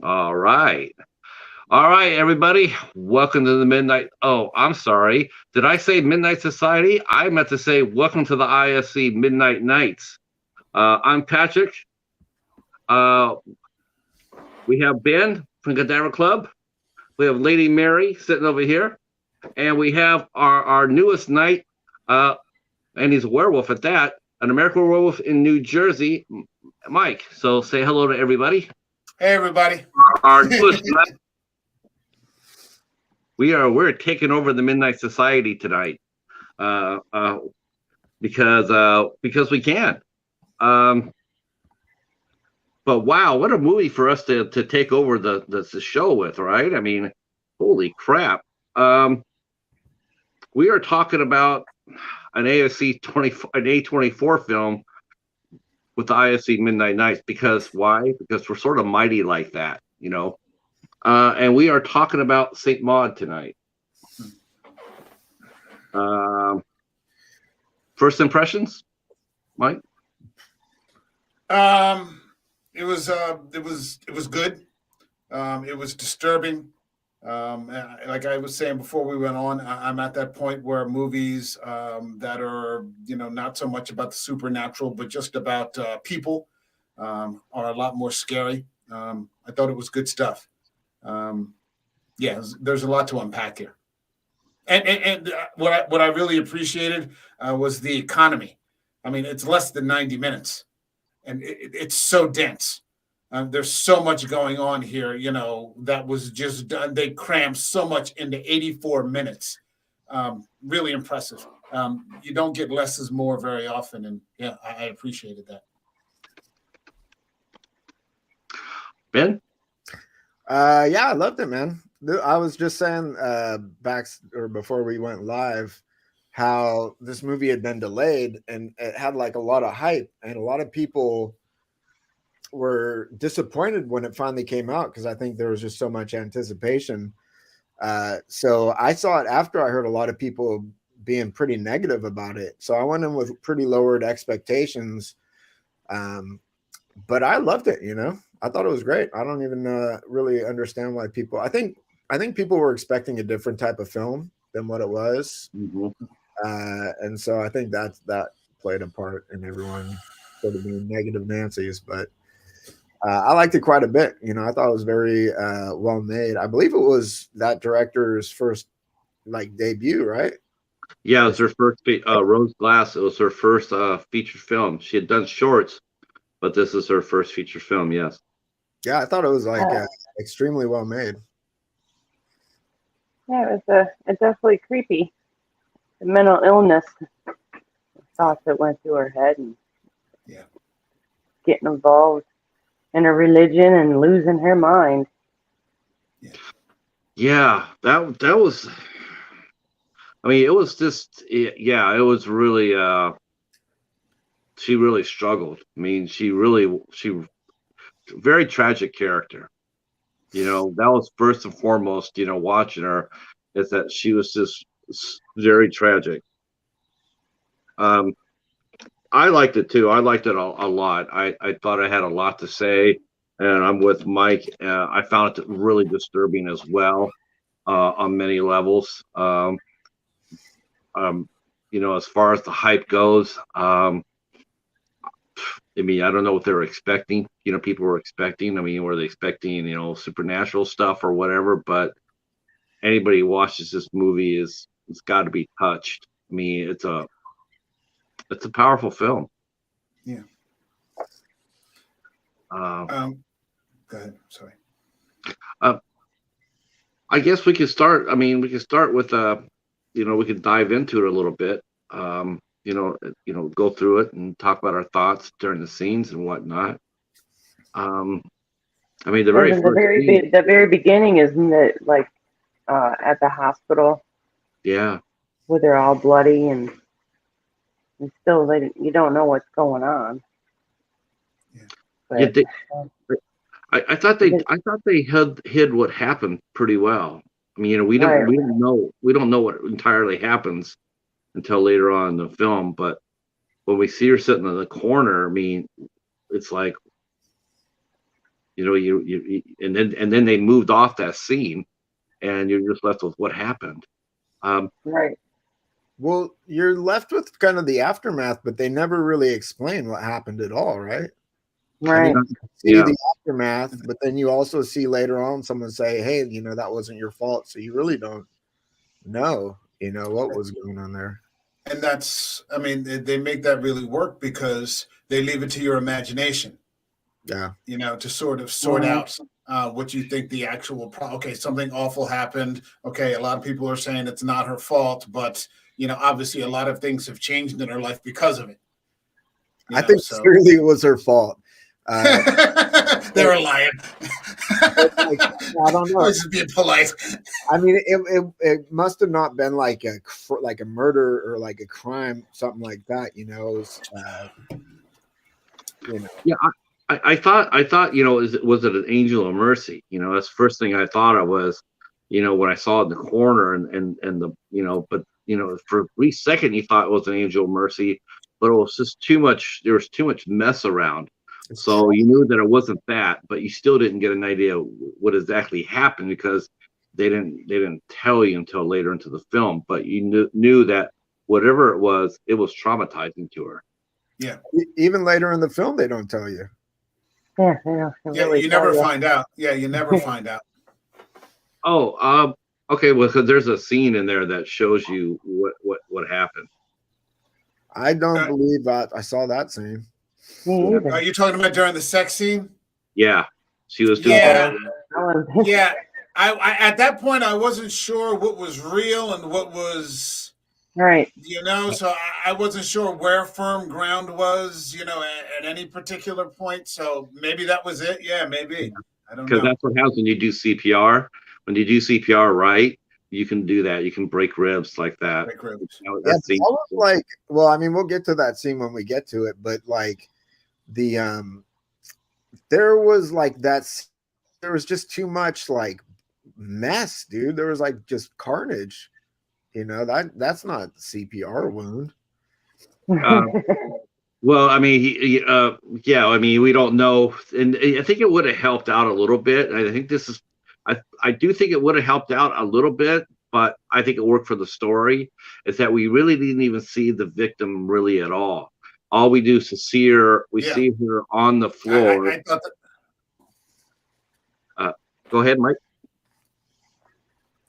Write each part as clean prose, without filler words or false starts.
All right. All right, everybody. Welcome to the Midnight. Oh, I'm sorry. Did I say Midnight Society? I meant to say welcome to the IFC Midnight Knights. I'm Patrick. Uh, we have Ben from Cadaver Club. We have Lady Mary sitting over here. And we have our newest knight, uh, and he's a werewolf at that, an American werewolf in New Jersey, Mike. So say hello to everybody. Hey, everybody. Our newest knight. We're taking over the Midnight Society tonight, uh, uh, because we can. Um, but wow, what a movie for us to take over the show with, right? I mean, holy crap! We are talking about an an A24 film with the IFC Midnight Knights because why? Because we're sort of mighty like that, you know. And we are talking about Saint Maud tonight. First impressions, Mike? It was good. It was disturbing. Like I was saying before we went on, I'm at that point where movies that are, not so much about the supernatural, but just about people are a lot more scary. I thought it was good stuff. There's a lot to unpack here. And what I really appreciated was the economy. I mean, it's less than 90 minutes, and it's so dense. There's so much going on here, that was just done. They crammed so much into 84 minutes. Really impressive. You don't get less is more very often, and yeah, I appreciated that. Ben? Yeah, I loved it, man. I was just saying before we went live how this movie had been delayed and it had like a lot of hype and a lot of people were disappointed when it finally came out because I think there was just so much anticipation. So I saw it after I heard a lot of people being pretty negative about it. So I went in with pretty lowered expectations. But I loved it, I thought it was great. I don't even really understand why people. I think people were expecting a different type of film than what it was, and so I think that played a part in everyone sort of being negative Nancy's. But I liked it quite a bit. I thought it was very well made. I believe it was that director's first debut, right? Yeah, it was her first Rose Glass. It was her first feature film. She had done shorts, but this is her first feature film. Yes. Yeah, I thought it was extremely well made. Yeah, it's definitely creepy. The mental illness thoughts that went through her head and getting involved in a religion and losing her mind. Yeah, that was. I mean, it was just. Yeah, it was really. She really struggled. I mean, she very tragic character. That was first and foremost. Watching her, is that she was just very tragic. I liked it too. I liked it a lot. I thought I had a lot to say, and I'm with Mike. I found it really disturbing as well, on many levels. As far as the hype goes, I mean, I don't know what they were expecting. People were expecting. I mean, were they expecting, supernatural stuff or whatever? But anybody who watches this movie it's got to be touched. I mean, it's a powerful film. Yeah. Go ahead. Sorry. I guess we could start. I mean, we could start with we could dive into it a little bit. Go through it and talk about our thoughts during the scenes and whatnot. I mean, the very beginning, isn't it? At the hospital. Yeah. Where they're all bloody and still you don't know what's going on. Yeah. But, I thought they hid what happened pretty well. I mean, we don't know what entirely happens until later on in the film, but when we see her sitting in the corner, I mean, it's like, and then they moved off that scene, and you're just left with what happened. Right. Well, you're left with kind of the aftermath, but they never really explain what happened at all, right? Right. See the aftermath, but then you also see later on someone say, "Hey, that wasn't your fault," so you really don't know, what was going on there. And that's, I mean, they make that really work because they leave it to your imagination. Yeah. To sort of sort out what you think the actual okay, something awful happened. Okay, a lot of people are saying it's not her fault, but obviously a lot of things have changed in her life because of it. I think clearly it was her fault. They were lying. I don't know. I was just being polite. I mean, it must have not been like a murder or like a crime, something like that. Yeah, I thought was it an angel of mercy? That's the first thing I thought of was, when I saw it in the corner and the but for a brief second you thought it was an angel of mercy, but it was just too much. There was too much mess around. So you knew that it wasn't that, but you still didn't get an idea what exactly happened because they didn't tell you until later into the film. But you knew that whatever it was traumatizing to her. Yeah. Even later in the film, they don't tell you. Yeah, you never find out. Yeah, you never find out. Oh, okay. Well, because there's a scene in there that shows you what happened. I don't believe that I saw that scene. Are you talking about during the sex scene? Yeah, she was doing yeah. I at that point I wasn't sure what was real and what was right. So I wasn't sure where firm ground was, at any particular point. So maybe that was it. Yeah, maybe. I don't know. Because that's what happens when you do CPR. When you do CPR right, you can do that. You can break ribs like that. Break ribs. Well, I mean, we'll get to that scene when we get to it, but like there was just too much like mess, dude. There was like just carnage. That's not CPR wound. Well, I mean, yeah. I mean, we don't know, and I think it would have helped out a little bit. I think I do think it would have helped out a little bit, but I think it worked for the story. Is that we really didn't even see the victim really at all. All we do is to see her. We see her on the floor. I thought that... Go ahead, Mike.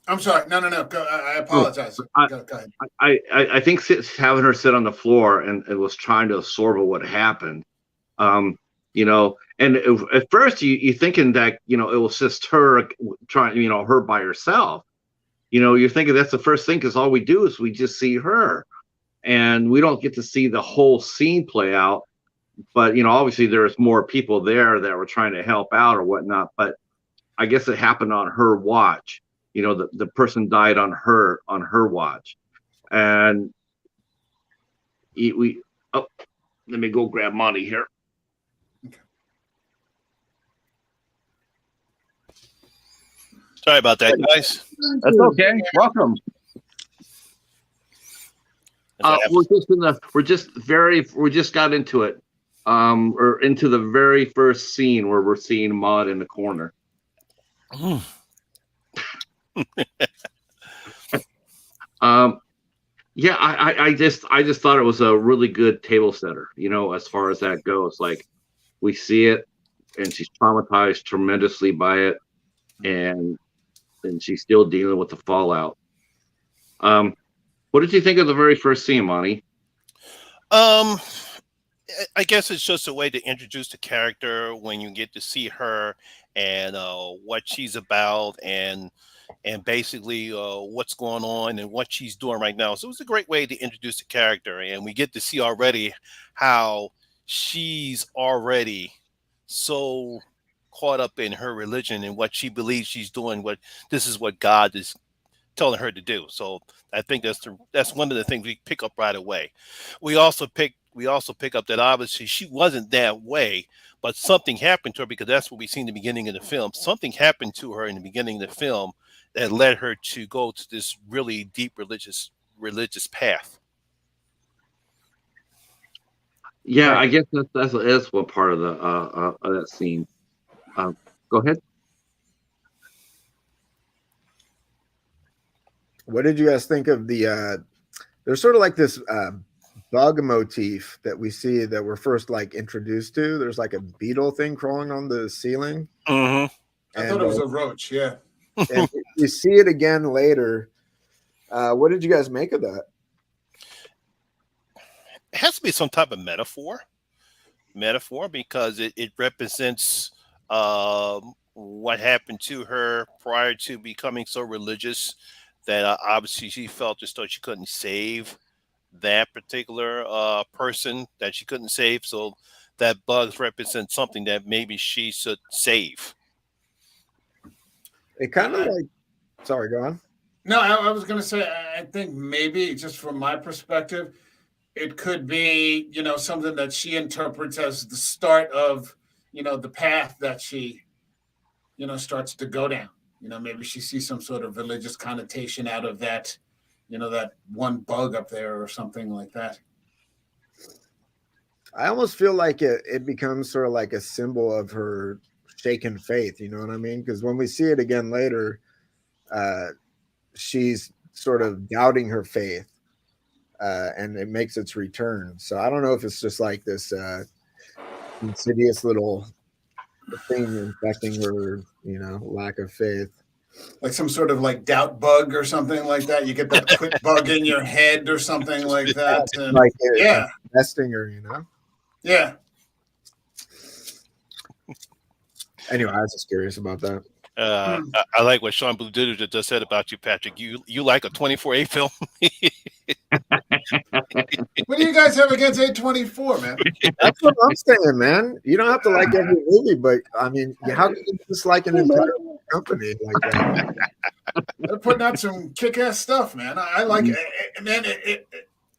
I'm sorry. No. Go, I apologize. Go ahead. I think having her sit on the floor and was trying to absorb what happened. And at first you thinking that it was just her trying, her by herself. You're thinking that's the first thing because all we do is we just see her. And we don't get to see the whole scene play out, but obviously there's more people there that were trying to help out or whatnot. But I guess it happened on her watch. The person died on her watch, and let me go grab Monty here. Okay. Sorry about that, guys. That's okay. Welcome. We just got into it, or into the very first scene where we're seeing Maud in the corner. Yeah, I just thought it was a really good table setter, as far as that goes. Like, we see it, and she's traumatized tremendously by it, and she's still dealing with the fallout. What did you think of the very first scene, Monty? I guess it's just a way to introduce the character when you get to see her and what she's about and basically what's going on and what she's doing right now. So it's a great way to introduce the character, and we get to see already how she's already so caught up in her religion and what she believes she's doing. This is what God is telling her to do. So I think that's one of the things we pick up right away. We also pick up that obviously she wasn't that way, but something happened to her, because that's what we see in the beginning of the film. Something happened to her in the beginning of the film that led her to go to this really deep religious path. Yeah, I guess that's one part of the of that scene. Go ahead. What did you guys think of the? There's sort of like this bug motif that we see that we're first like introduced to. There's like a beetle thing crawling on the ceiling. Mm-hmm. I thought it was a roach. Yeah. And you see it again later. What did you guys make of that? It has to be some type of metaphor because it represents what happened to her prior to becoming so religious that obviously she felt as though she couldn't save that particular person that she couldn't save. So that bug represents something that maybe she should save. It kind of like, sorry, go on. No, I was going to say, I think maybe just from my perspective, it could be, something that she interprets as the start of, the path that she, starts to go down. Maybe she sees some sort of religious connotation out of that, that one bug up there or something like that. I almost feel like it becomes sort of like a symbol of her shaken faith. You know what I mean? Because when we see it again later, she's sort of doubting her faith, and it makes its return. So I don't know if it's just like this insidious little thing infecting her, lack of faith. Like some sort of like doubt bug or something like that. You get that quick bug in your head or something like that. And, like yeah, testing her, Yeah. Anyway, I was just curious about that. I like what Sean Blue Ditter just said about you, Patrick. You like a 24A film? What do you guys have against A24, man? That's what I'm saying, man. You don't have to like every movie, but I mean, how can you dislike an entire company like that? They're putting out some kick-ass stuff, man. I like it, man.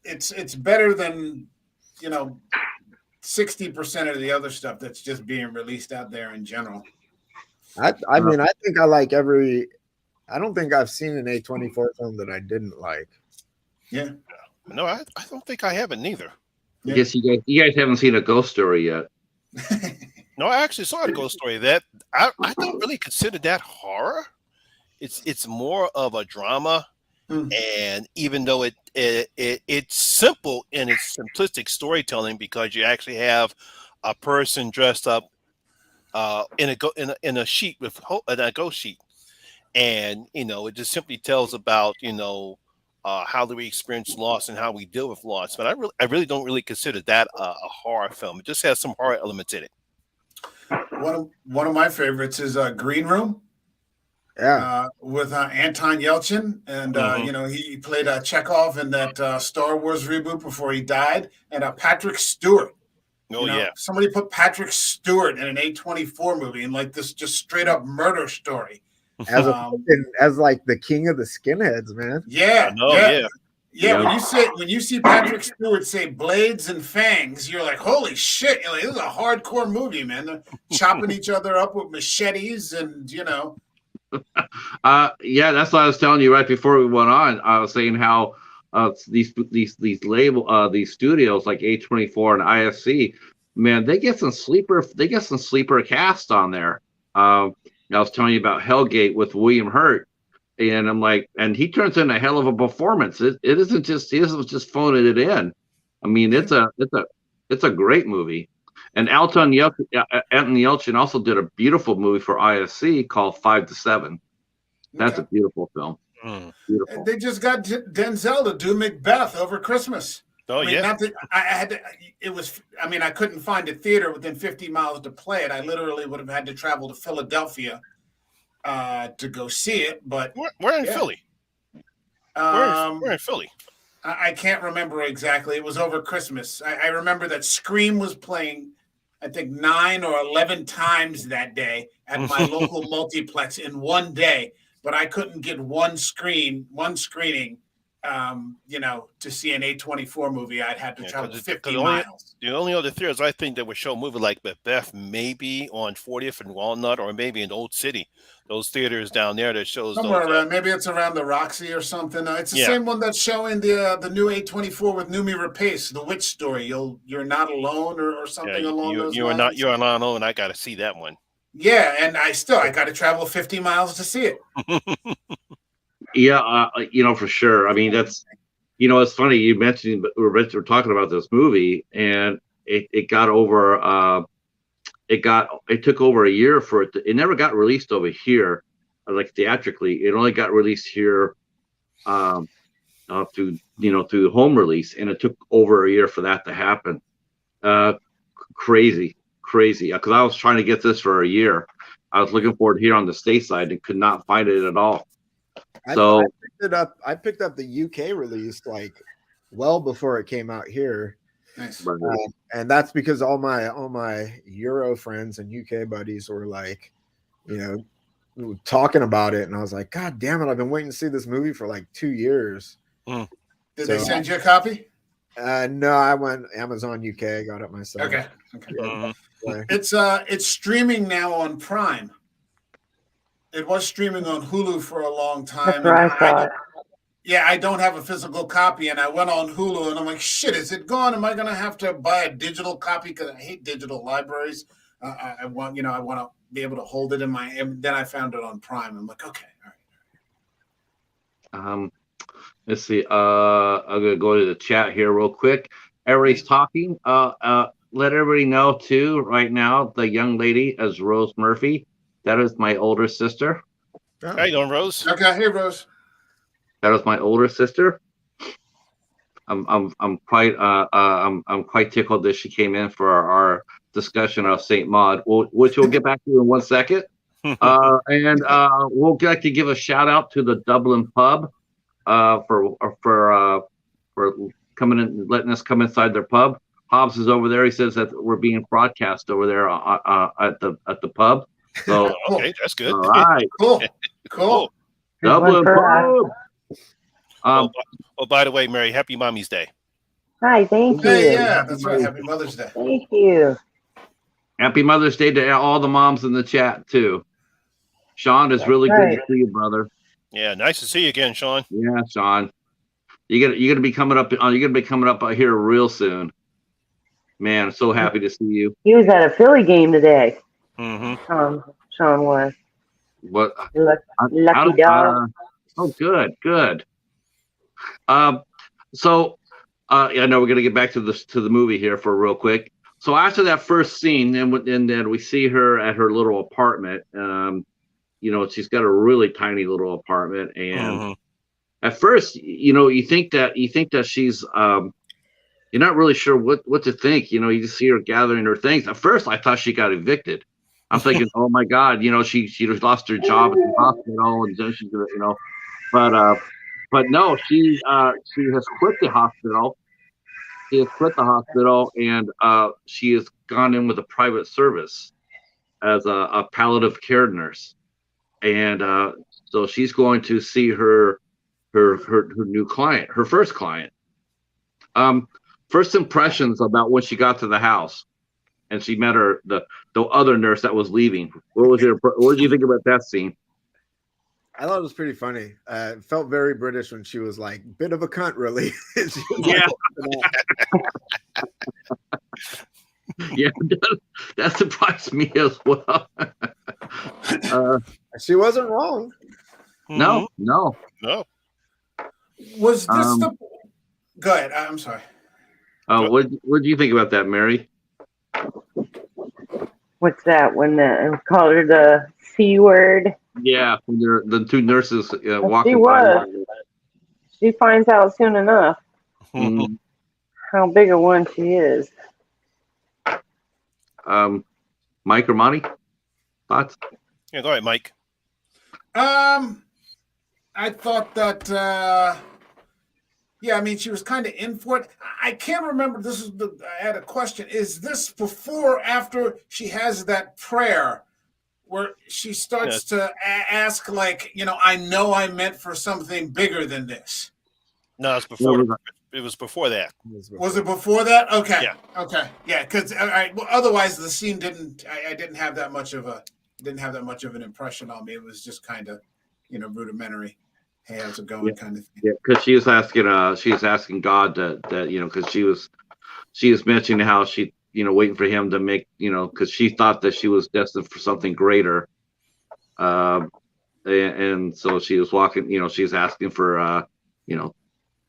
It's better than 60% of the other stuff that's just being released out there in general. I mean, I think I like every. I don't think I've seen an A24 film that I didn't like. Yeah. No, I don't think I haven't neither. Yeah. I guess you guys haven't seen A Ghost Story yet. No, I actually saw A Ghost Story. That I don't really consider that horror. It's more of a drama, and even though it's simple in its simplistic storytelling, because you actually have a person dressed up in a sheet with a ghost sheet, and it just simply tells about how do we experience loss and how we deal with loss. But I really don't really consider that a horror film. It just has some horror elements in it. One of my favorites is Green Room. Yeah, with Anton Yelchin, and he played Chekhov in that Star Wars reboot before he died, and Patrick Stewart. Yeah, somebody put Patrick Stewart in an A24 movie and like this just straight up murder story. As like the king of the skinheads, man. Yeah, Yeah. When you see Patrick Stewart say blades and fangs, you're like, holy shit! You're like, this is a hardcore movie, man. They're chopping each other up with machetes, and Yeah, that's what I was telling you right before we went on. I was saying how these studios like A24 and IFC, man, they get some sleeper cast on there. I was telling you about Hellgate with William Hurt, and I'm like, and he turns in a hell of a performance. He isn't just phoning it in. I mean, it's a great movie. And Anton Yelchin also did a beautiful movie for IFC called 5 to 7. That's a beautiful film. Beautiful. And they just got Denzel to do Macbeth over Christmas. Oh, Not that I had to. It was. I mean, I couldn't find a theater within 50 miles to play it. I literally would have had to travel to Philadelphia to go see it. But we're in Philly. We're in Philly. I can't remember exactly. It was over Christmas. I remember that Scream was playing, I think 9 or 11 times that day at my local multiplex in one day. But I couldn't get one screening, to see an A24 movie. I'd have to travel 50 miles. The only other theaters I think that would show a movie like Macbeth maybe on 40th and Walnut, or maybe in Old City. Those theaters down there that shows somewhere around. Maybe it's around the Roxy or something. It's the same one that's showing the new A24 with Noomi Rapace, The Witch Story. You're not alone or something along those lines. You're not alone. I got to see that one. Yeah, and I got to travel 50 miles to see it. Yeah, for sure. I mean, that's, it's funny you mentioned, but we're talking about this movie, and it got over. It took over a year for it. It never got released over here, like theatrically. It only got released here, through home release, and it took over a year for that to happen. Crazy. Because I was trying to get this for a year. I was looking for it here on the stateside and could not find it at all. So I picked up the UK release like well before it came out here. Nice. And that's because all my Euro friends and UK buddies were like, talking about it, and I was like, God damn it! I've been waiting to see this movie for like 2 years. Did they send you a copy? No, I went Amazon UK, got it myself. Okay. It's streaming now on Prime. It was streaming on Hulu for a long time. That's what I thought. I don't have a physical copy, and I went on Hulu, and I'm like, shit, is it gone? Am I going to have to buy a digital copy? Because I hate digital libraries. I want to be able to hold it in my. And then I found it on Prime. I'm like, okay, all right. Let's see. I'm gonna go to the chat here real quick. Everybody's talking. Let everybody know too. Right now, the young lady as Rose Murphy. That is my older sister. How you doing, Rose? Okay, hey Rose. That is my older sister. I'm quite tickled that she came in for our discussion of Saint Maud, which we'll get back to in 1 second. And we'll like to give a shout out to the Dublin pub for coming in, letting us come inside their pub. Hobbs is over there. He says that we're being broadcast over there at the pub. So okay, that's good. All right, cool. Dublin pub. By the way, Mary, happy Mommy's Day. Hi, thank you. Hey, yeah, that's right. Happy Mother's Day. Thank you. Happy Mother's Day to all the moms in the chat too. Sean, it's really good to see you, brother. Yeah, nice to see you again, Sean. Yeah, Sean. You're gonna be coming up. You're gonna be coming up here real soon. Man, I'm so happy to see you. He was at a Philly game today. Mm-hmm. Sean was. What? Lucky dog. Oh, good. So I know we're gonna get back to the movie here for real quick. So after that first scene, and then we see her at her little apartment. She's got a really tiny little apartment, and at first, you think that she's you're not really sure what to think. You just see her gathering her things. At first, I thought she got evicted. I'm thinking, oh my God, she lost her job at the hospital, and then she's gonna, but no, she has quit the hospital. She has quit the hospital, and she has gone in with a private service as a palliative care nurse, and so she's going to see her new client, her first client. First impressions about when she got to the house, and she met the other nurse that was leaving. What did you think about that scene? I thought it was pretty funny. It felt very British when she was like, bit of a cunt, really. Yeah. Yeah, that surprised me as well. She wasn't wrong. No. Was this Go ahead. I'm sorry. What do you think about that, Mary? What's that? When it called her the C word? Yeah, when the two nurses walking she by. She finds out soon enough how big a one she is. Mike or Monty? Thoughts? Yeah, go ahead, Mike. I thought that she was kind of in for it. I can't remember. I had a question. Is this before or after she has that prayer where she starts to ask, like, I know I meant for something bigger than this? No, it's before. It was before that. Was it before that? Okay. Yeah. Okay. Yeah. Because otherwise the scene didn't. I didn't have that much of an impression on me. It was just kind of, rudimentary. Hey, how's it going? Kind of thing. Yeah, because she was asking God that because she was mentioning how she waiting for him to make, because she thought that she was destined for something greater. And so she was walking, she's asking for,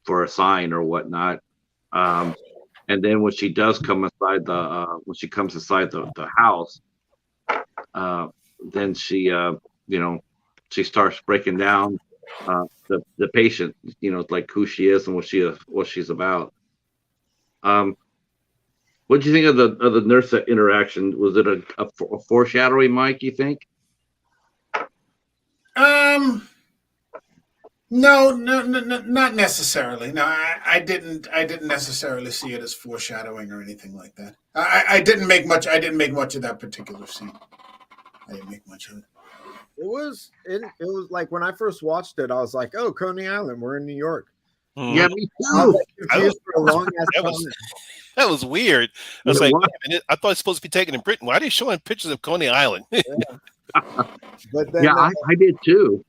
for a sign or whatnot. And then when she does come inside when she comes inside the house, then she, she starts breaking down the patient, like who she is and what she's about. What do you think of the nurse interaction? Was it a foreshadowing, Mike? You think? No, not necessarily. No, I didn't necessarily see it as foreshadowing or anything like that. I didn't make much of that particular scene. I didn't make much of it. It was like when I first watched it, I was like, "Oh, Coney Island, we're in New York." Yeah, me I was too. like, confused for a long ass time. That was weird. I was like, wait a minute, I thought it's supposed to be taken in Britain. Why are they showing pictures of Coney Island? Yeah. But then, Yeah, I did too.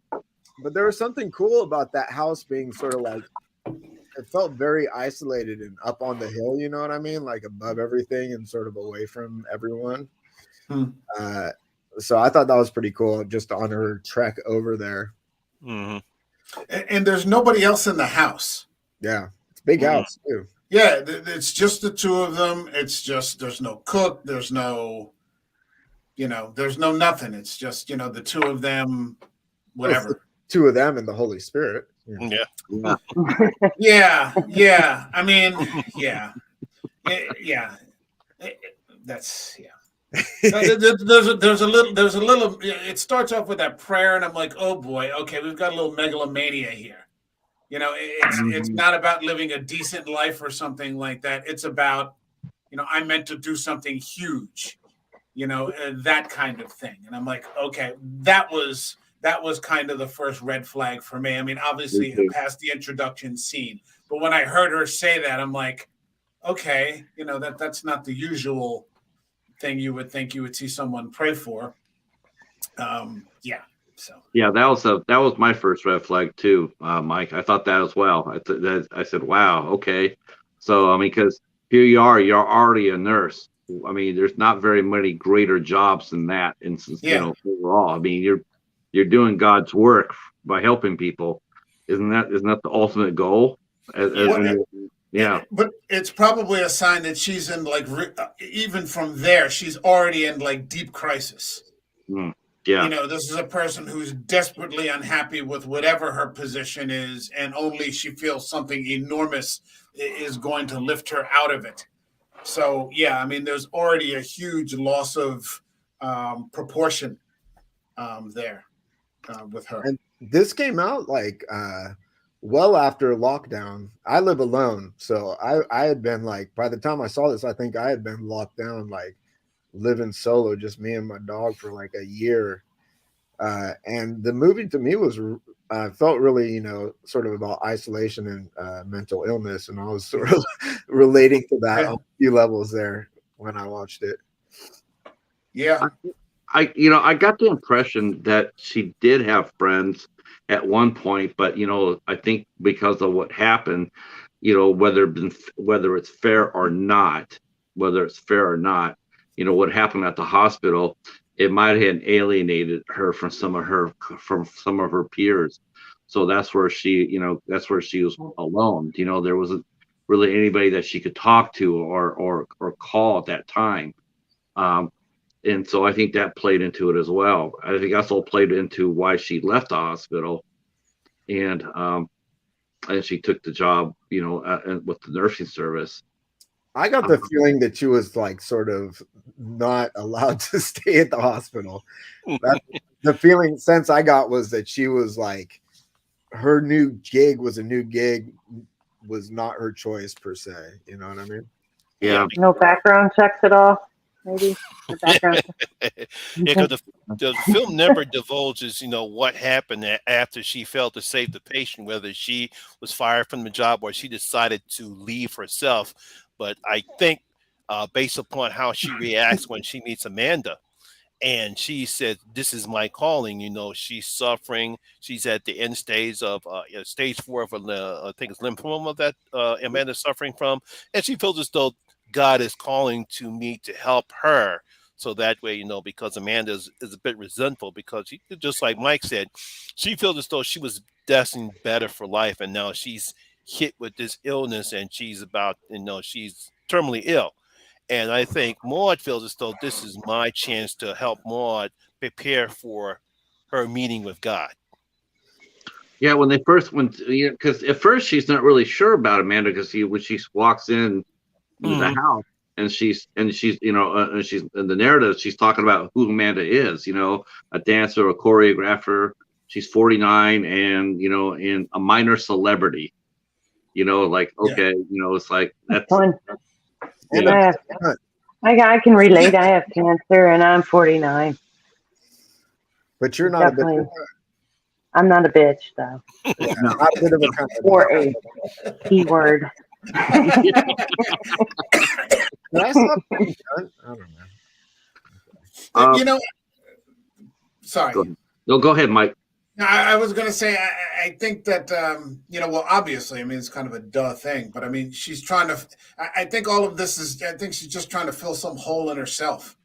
But there was something cool about that house being sort of like, it felt very isolated and up on the hill, you know what I mean? Like above everything and sort of away from everyone. So I thought that was pretty cool, just on her trek over there. Mm-hmm. And there's nobody else in the house. Yeah, it's a big house too. Yeah, it's just the two of them. It's just, there's no cook, there's no, there's no nothing. It's just, the two of them, whatever. Two of them and the Holy Spirit. Yeah. Yeah. I mean, yeah. That's, yeah. There's a little. It starts off with that prayer, and I'm like, oh boy, okay, we've got a little megalomania here. It's not about living a decent life or something like that. It's about, I meant to do something huge, that kind of thing. And I'm like, okay, that was kind of the first red flag for me. I mean, obviously past the introduction scene, but when I heard her say that, I'm like, okay, that's not the usual thing you would think you would see someone pray for. Yeah. So yeah, that was my first red flag too, Mike. I thought that as well. I said, wow, okay. So I mean, because here you're already a nurse. I mean, there's not very many greater jobs than that. Overall, I mean, you're doing God's work by helping people. Isn't that the ultimate goal? Yeah. But it's probably a sign that she's in even from there, she's already in deep crisis. Yeah. This is a person who's desperately unhappy with whatever her position is, and only she feels something enormous is going to lift her out of it. So, yeah, I mean, there's already a huge loss of proportion there with her. And this came out well after lockdown. I live alone, so I had been by the time I saw this, I think I had been locked down, living solo, just me and my dog for a year. And the movie to me was felt really, sort of about isolation and mental illness, and I was sort of relating to that on a few levels there when I watched it. Yeah. I got the impression that she did have friends at one point, but I think because of what happened, whether it's fair or not, what happened at the hospital, it might have alienated her from some of her peers. So that's where she was alone. There wasn't really anybody that she could talk to or call at that time. And so I think that played into it as well. I think that's all played into why she left the hospital, and she took the job, with the nursing service. I got the feeling that she was sort of not allowed to stay at the hospital. The sense I got was that she was her new gig was a new gig, was not her choice per se. You know what I mean? Yeah. No background checks at all. Maybe the background. Because the film never divulges, what happened after she failed to save the patient, whether she was fired from the job or she decided to leave herself. But I think based upon how she reacts when she meets Amanda, and she said, "This is my calling." She's suffering. She's at the end stage of stage 4 of I think it's lymphoma that Amanda's suffering from, and she feels as though God is calling to me to help her. So that way, because Amanda is a bit resentful because she, just like Mike said, she feels as though she was destined better for life. And now she's hit with this illness and she's she's terminally ill. And I think Maud feels as though this is my chance to help Maud prepare for her meeting with God. Yeah, when they first went, because at first she's not really sure about Amanda because when she walks in the house and she's she's in the narrative, she's talking about who Amanda is, a dancer, a choreographer. She's 49 and and a minor celebrity. Okay, it's like that's fun. Yeah. I can relate. I have cancer and I'm 49. But you're not a bitch. I'm not a bitch, though. Yeah, not a bit of a kind or a keyword. That's not I don't know. Sorry. Go ahead, Mike. I was going to say, I think that, well, obviously, I mean, it's kind of a duh thing, but I mean, she's trying to, I think all of this is, I think she's just trying to fill some hole in herself.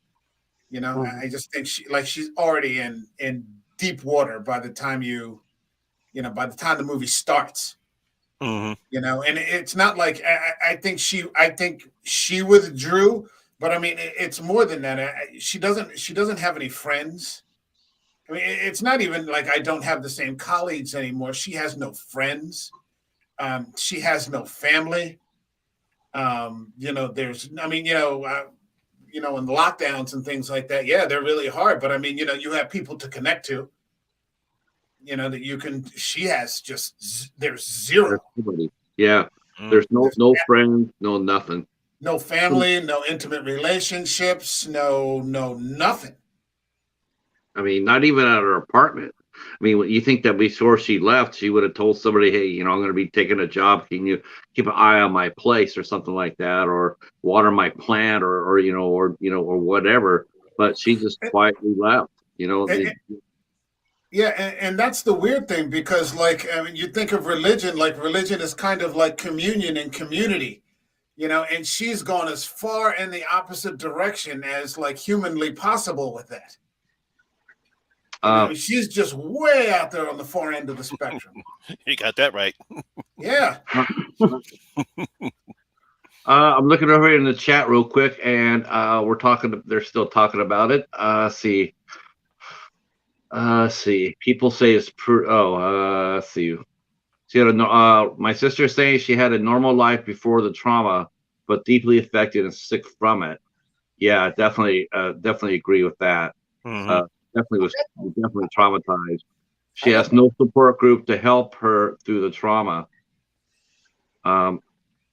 I just think she's already in deep water by the time by the time the movie starts. And it's not like, I think she withdrew, but I mean, it's more than that. She doesn't have any friends. I mean, it's not even like I don't have the same colleagues anymore. She has no friends. She has no family. There's, I mean, in lockdowns and things like that. Yeah, they're really hard. But I mean, you have people to connect to. That you can. She has there's zero. Yeah, there's no friends, no nothing. No family, no intimate relationships, no nothing. I mean, not even at her apartment. I mean, you think that before she left, she would have told somebody, hey, I'm going to be taking a job. Can you keep an eye on my place or something like that, or water my plant or whatever. But she just quietly left, Yeah, and that's the weird thing because, you think of religion, religion is kind of like communion and community, and she's gone as far in the opposite direction as humanly possible with that. She's just way out there on the far end of the spectrum. You got that right. Yeah. I'm looking over here in the chat real quick, and they're still talking about it. See. People say it's see. She had my sister is saying she had a normal life before the trauma, but deeply affected and sick from it. Yeah, definitely agree with that. Definitely traumatized. She has no support group to help her through the trauma. That's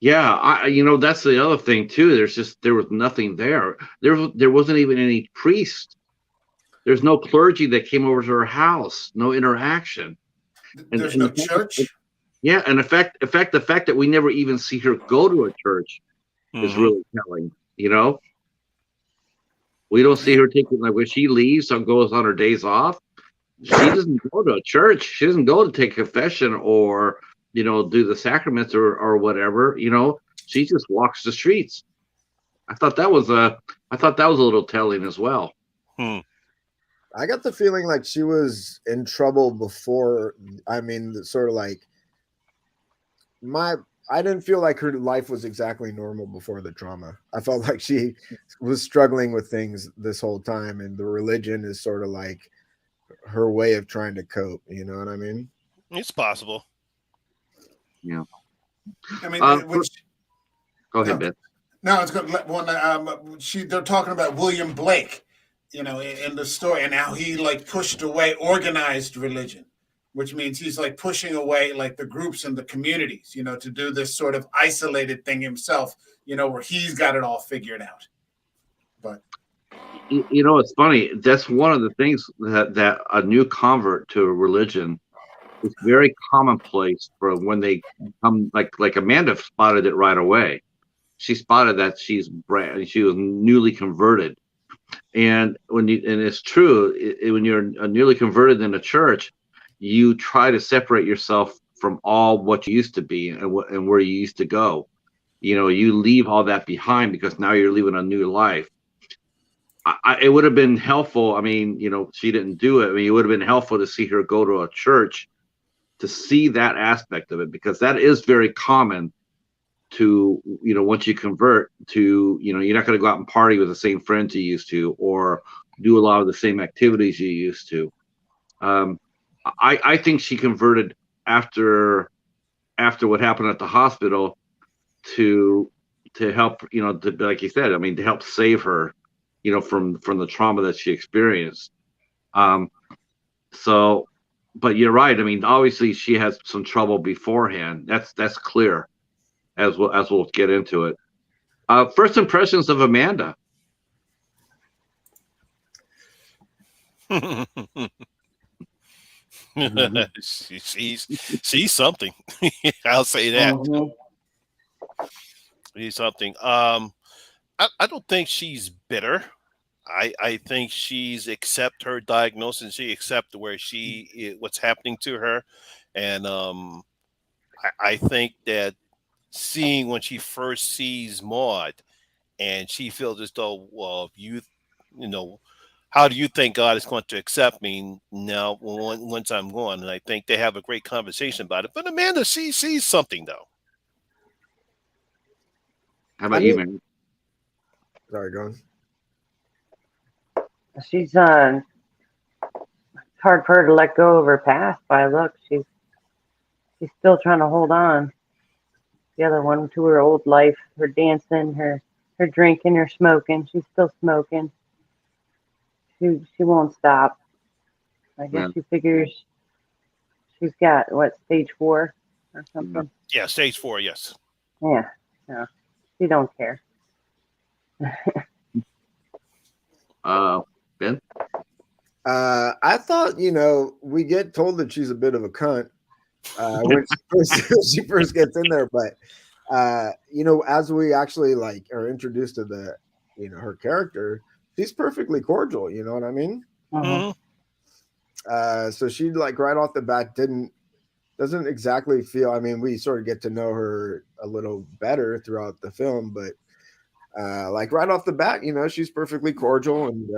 the other thing too. There was nothing there. There wasn't even any priest. There's no clergy that came over to her house. No interaction. There's no church. Yeah, and in fact, the fact that we never even see her go to a church is really telling. We don't see her taking when she leaves or goes on her days off. She doesn't go to a church. She doesn't go to take confession or do the sacraments or whatever. She just walks the streets. I thought that was a little telling as well. I got the feeling like she was in trouble before. I mean, sort of like I didn't feel like her life was exactly normal before the trauma. I felt like she was struggling with things this whole time, and the religion is sort of like her way of trying to cope. You know what I mean? It's possible. Yeah. I mean, go ahead, Ben. No, it's good. They're talking about William Blake, in the story, and how he pushed away organized religion, which means he's pushing away the groups and the communities, to do this sort of isolated thing himself, where he's got it all figured out. But it's funny. That's one of the things that a new convert to a religion is very commonplace for when they come. Like Amanda spotted it right away. She spotted that she was newly converted, and and it's true. When you're newly converted in a church, you try to separate yourself from all what you used to be and where you used to go. you leave all that behind because now you're living a new life. It would have been helpful. I mean, she didn't do it. I mean, it would have been helpful to see her go to a church to see that aspect of it, because that is very common to, once you convert to, you're not going to go out and party with the same friends you used to, or do a lot of the same activities you used to. I think she converted after what happened at the hospital to help, like you said, I mean, to help save her, from the trauma that she experienced. So, but you're right. I mean, obviously she has some trouble beforehand. That's clear, as we'll get into it. First impressions of Amanda. she's something. I'll say that. She's something. I don't think she's bitter. I think she's accept her diagnosis. She accept where what's happening to her, and I think that seeing when she first sees Maud, and she feels as though, well, you know, how do you think God is going to accept me now once I'm gone? And I think they have a great conversation about it. But Amanda, she sees something though. How about you, man? Sorry, go on. She's it's hard for her to let go of her past. By look, she's still trying to hold on. The other one to her old life, her dancing, her drinking, her smoking. She's still smoking. She won't stop. I guess she figures she's got stage 4 or something. Yeah, stage 4, yes. Yeah, no, she don't care. Ben? I thought, we get told that she's a bit of a cunt when she first gets in there, but as we actually are introduced to the, her character, she's perfectly cordial. You know what I mean? Mm-hmm. So she right off the bat doesn't exactly feel. I mean, we sort of get to know her a little better throughout the film, but right off the bat, she's perfectly cordial and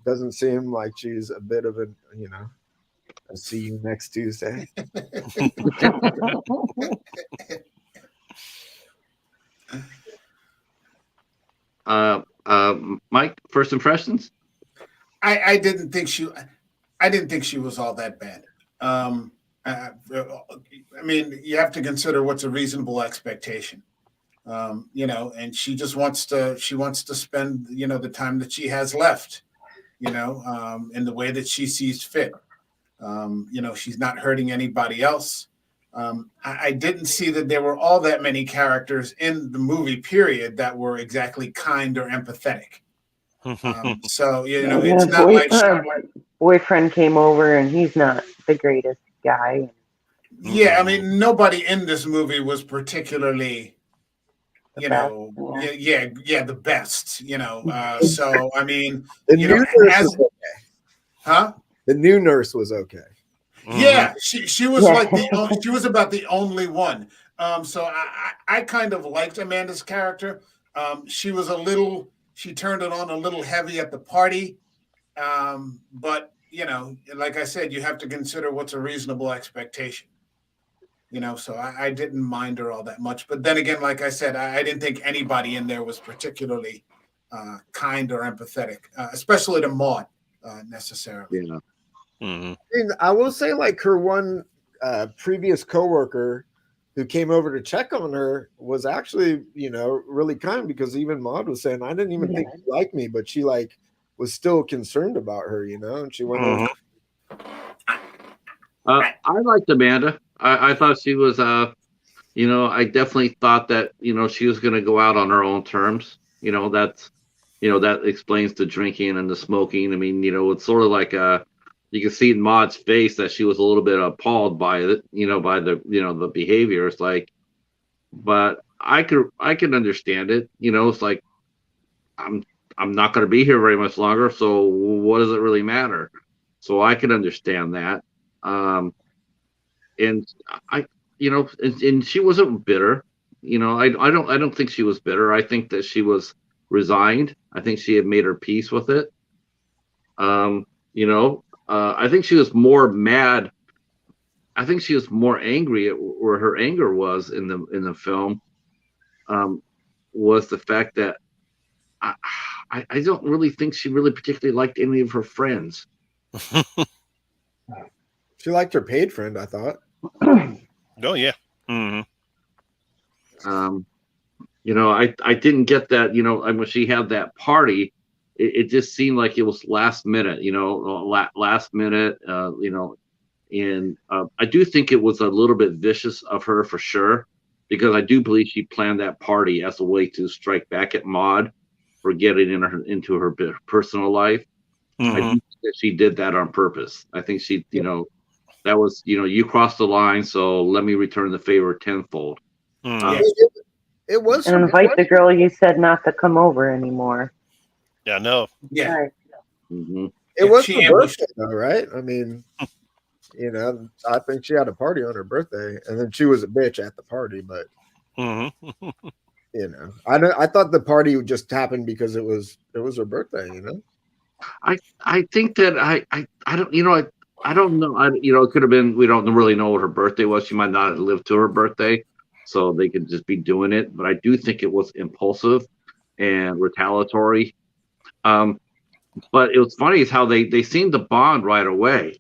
doesn't seem like she's a bit of a I'll see you next Tuesday. Mike, first impressions? I didn't think she was all that bad. I mean, you have to consider what's a reasonable expectation. And she just wants to spend, the time that she has left, in the way that she sees fit. She's not hurting anybody else. I didn't see that there were all that many characters in the movie period that were exactly kind or empathetic. So, it's not like boyfriend came over and he's not the greatest guy. Yeah, I mean, nobody in this movie was particularly, the best, so, I mean, the new nurse was okay. Huh? The new nurse was okay. Yeah, she was she was about the only one. So I kind of liked Amanda's character. She turned it on a little heavy at the party. But, like I said, you have to consider what's a reasonable expectation. So I didn't mind her all that much. But then again, like I said, I didn't think anybody in there was particularly kind or empathetic, especially to Maud, necessarily. Yeah. Mm-hmm. I will say, her one previous coworker who came over to check on her was actually, really kind, because even Maud was saying, I didn't even think she liked me, but she was still concerned about her, and she went over. I liked Amanda. I thought she was, I definitely thought that, she was going to go out on her own terms. That explains the drinking and the smoking. I mean, it's sort of like you can see in Maud's face that she was a little bit appalled by it, by the, the behavior. It's but I can understand it. It's I'm not going to be here very much longer. So what does it really matter? So I can understand that. And I, and she wasn't bitter. I don't think she was bitter. I think that she was resigned. I think she had made her peace with it. I think she was more mad. I think she was more angry at where her anger was in the film. Was the fact that I don't really think she really particularly liked any of her friends. She liked her paid friend, I thought. Oh yeah. Mm-hmm. I didn't get that. When she had that party, it just seemed like it was last minute. Last minute. And I do think it was a little bit vicious of her for sure, because I do believe she planned that party as a way to strike back at Maud for getting into her personal life. Mm-hmm. I do think that she did that on purpose. I think she, that was, you crossed the line, so let me return the favor tenfold. Mm-hmm. It was. And invite the girl you said not to come over anymore. Yeah, no. Yeah. Right. Mm-hmm. It was She her ambushed- birthday, though, right? I mean, I think she had a party on her birthday, and then she was a bitch at the party. But Mm-hmm. I thought the party just happened because it was her birthday. I think that I don't I don't know it could have been, we don't really know what her birthday was. She might not have lived to her birthday, so they could just be doing it. But I do think it was impulsive and retaliatory. But it was funny is how they seemed to bond right away.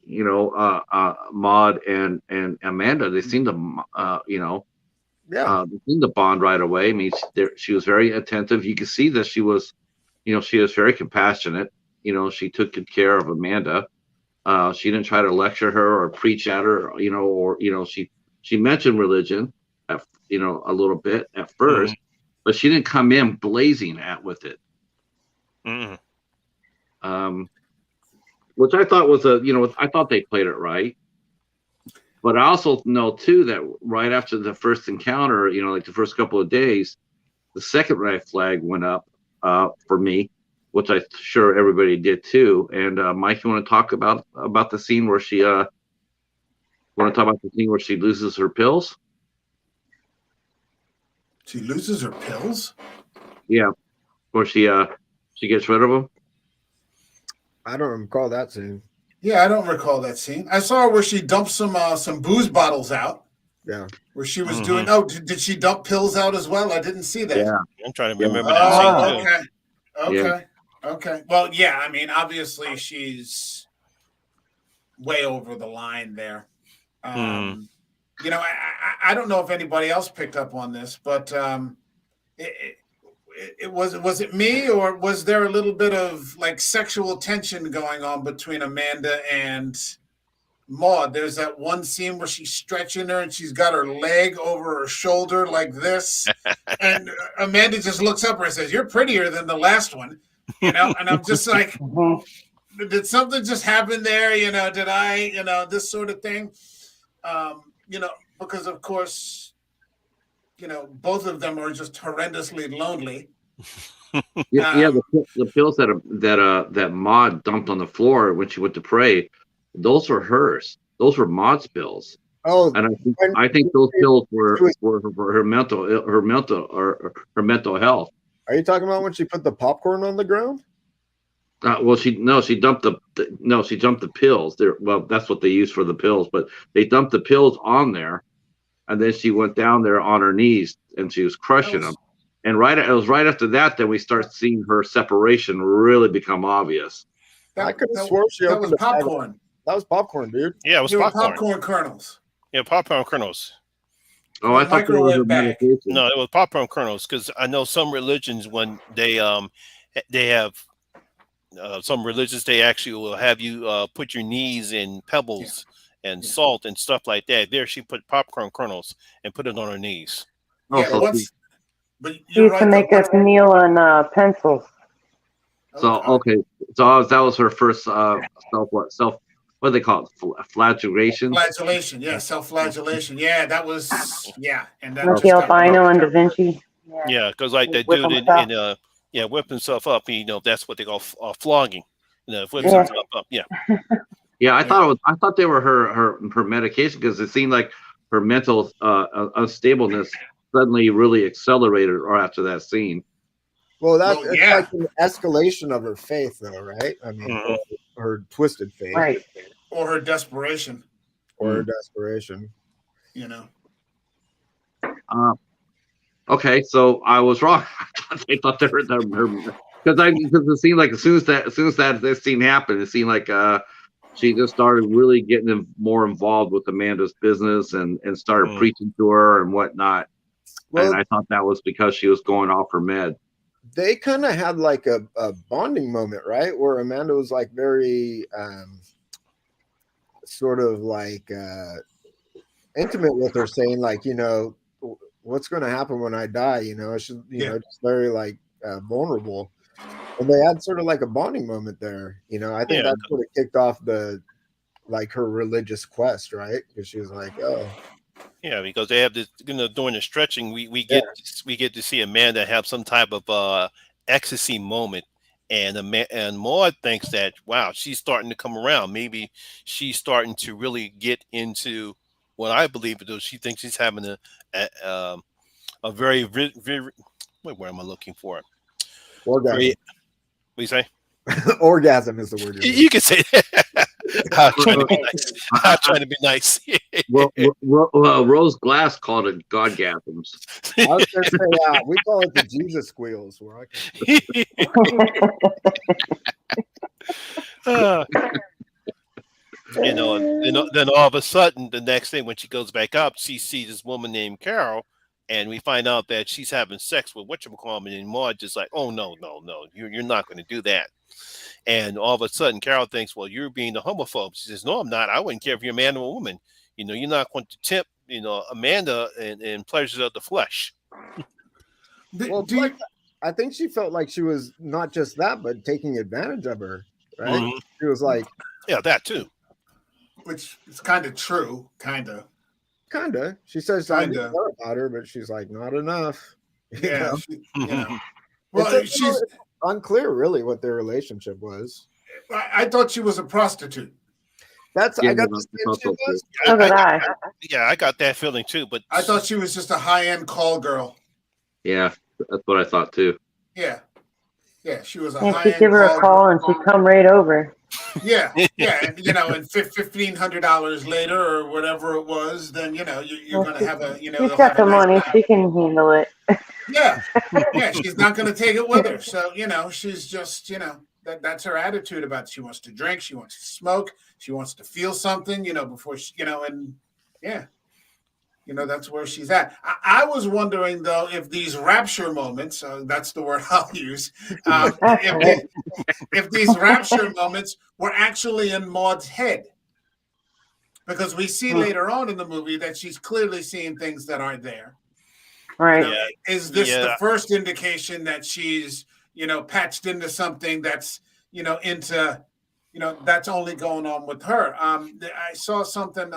Maud and Amanda, they seemed to they seemed to bond right away. I mean, she was very attentive. You could see that she was very compassionate. She took good care of Amanda. She didn't try to lecture her or preach at her, she mentioned religion, a little bit at first, but she didn't come in blazing with it. Mm-hmm. Which I thought was I thought they played it right. But I also know too that right after the first encounter, like the first couple of days, the second red flag went up for me, which I'm sure everybody did too. And Mike, you want to talk about the scene where she loses her pills? She loses her pills? Yeah, where she gets rid of them. I don't recall that scene. Yeah, I don't recall that scene. I saw where she dumped some booze bottles out. Yeah. Where she was doing. Oh, did she dump pills out as well? I didn't see that. Yeah. I'm trying to remember that scene too. Okay. Okay. Well, yeah. I mean, obviously, she's way over the line there. I don't know if anybody else picked up on this, but was it me, or was there a little bit of like sexual tension going on between Amanda and Maud? There's that one scene where she's stretching her and she's got her leg over her shoulder like this, and Amanda just looks up at her and says, "You're prettier than the last one," and I'm just like, did something just happen there? Did I, this sort of thing, because of course, both of them are just horrendously lonely. The pills that Maud dumped on the floor when she went to pray, those were hers. Those were Maud's pills. Oh, and I think those pills were for her mental health. Are you talking about when she put the popcorn on the ground? She dumped the pills. That's what they use for the pills, but they dumped the pills on there, and then she went down there on her knees and she was crushing them. And it was right after that we start seeing her separation really become obvious. I could have sworn that was popcorn. That was popcorn, dude. Yeah, it was popcorn kernels. Yeah, popcorn kernels. Oh, I thought microwave bag. No, it was popcorn kernels, because I know some religions, when they have some religions, they actually will have you put your knees in pebbles and salt and stuff like that. There, she put popcorn kernels and put it on her knees. But she used to make us kneel on pencils. So that was her first what do they call it? Flagellation. Flagellation, yeah, self-flagellation. Yeah, that was and that like the albino and Da Vinci. Yeah, because like that dude whip himself up. That's what they call flogging. Whips himself up. Yeah. Yeah, I thought they were her medication, because it seemed like her mental unstableness suddenly really accelerated or after that scene. Well, that's Well, yeah. like an escalation of her faith, though, right? I mean, Mhm. her twisted faith, Right. Or her desperation, or her desperation. you know. Okay, so I was wrong. I thought they were because it seemed like as soon as that this scene happened, it seemed like she just started really getting more involved with Amanda's business and started preaching to her and whatnot. Well, and I thought that was because she was going off her med. they kind of had like a bonding moment, right? Where Amanda was like very sort of like intimate with her, saying like, you know, what's going to happen when I die? You know, she's know, just very like vulnerable. And they had sort of like a bonding moment there. You know, I think that sort of kicked off the like her religious quest, right? Because she was like, oh. Yeah, because they have this, you know, during the stretching, we get to see Amanda have some type of ecstasy moment, and Maud thinks that, wow, she's starting to come around. Maybe she's starting to really get into what I believe it is. She thinks she's having a very wait, where am I looking for? Orgasm. What do you say? Orgasm is the word. You can say that. I'm trying to be nice. I'm trying to be nice. Rose Glass called it godgasms. I was going to say, we call it the Jesus squeals. Where you know, and then all of a sudden, the next thing when she goes back up, she sees this woman named Carol, and we find out that she's having sex with whatchamacallit, and Maud just like, oh no, you're not going to do that. And all of a sudden, Carol thinks, well, you're being a homophobe. She says, no, I'm not. I wouldn't care if you're a man or a woman. You know, you're not going to tempt, you know, Amanda in pleasures of the flesh. Well, I think she felt like she was not just that, but taking advantage of her, right? Mm-hmm. She was like, yeah, that too. Which is kind of true, kind of. She says I didn't know about her, but she's like, not enough. Yeah. You know. Well, she's unclear really what their relationship was. I thought she was a prostitute. That's I got the same So did I. Yeah, I got that feeling too. But I thought she was just a high-end call girl. Yeah, that's what I thought too. Yeah, she was a Yeah, high-end. she'd give her a call and she'd come right over. Yeah, and you know, and $1,500 later or whatever it was, then you know you're going to have a, you know, she's got the money, she can handle it. Yeah, she's not going to take it with her. So you know, she's just, you know, that's her attitude about it. She wants to drink, she wants to smoke, she wants to feel something, you know, before she, you know, and yeah, you know, that's where she's at. I was wondering though if these rapture moments, that's the word I'll use, if these rapture moments were actually in Maud's head, because we see later on in the movie that she's clearly seeing things that aren't there. Right. You know, is this the first indication that she's, you know, patched into something that's, you know, into, you know, that's only going on with her? I saw something,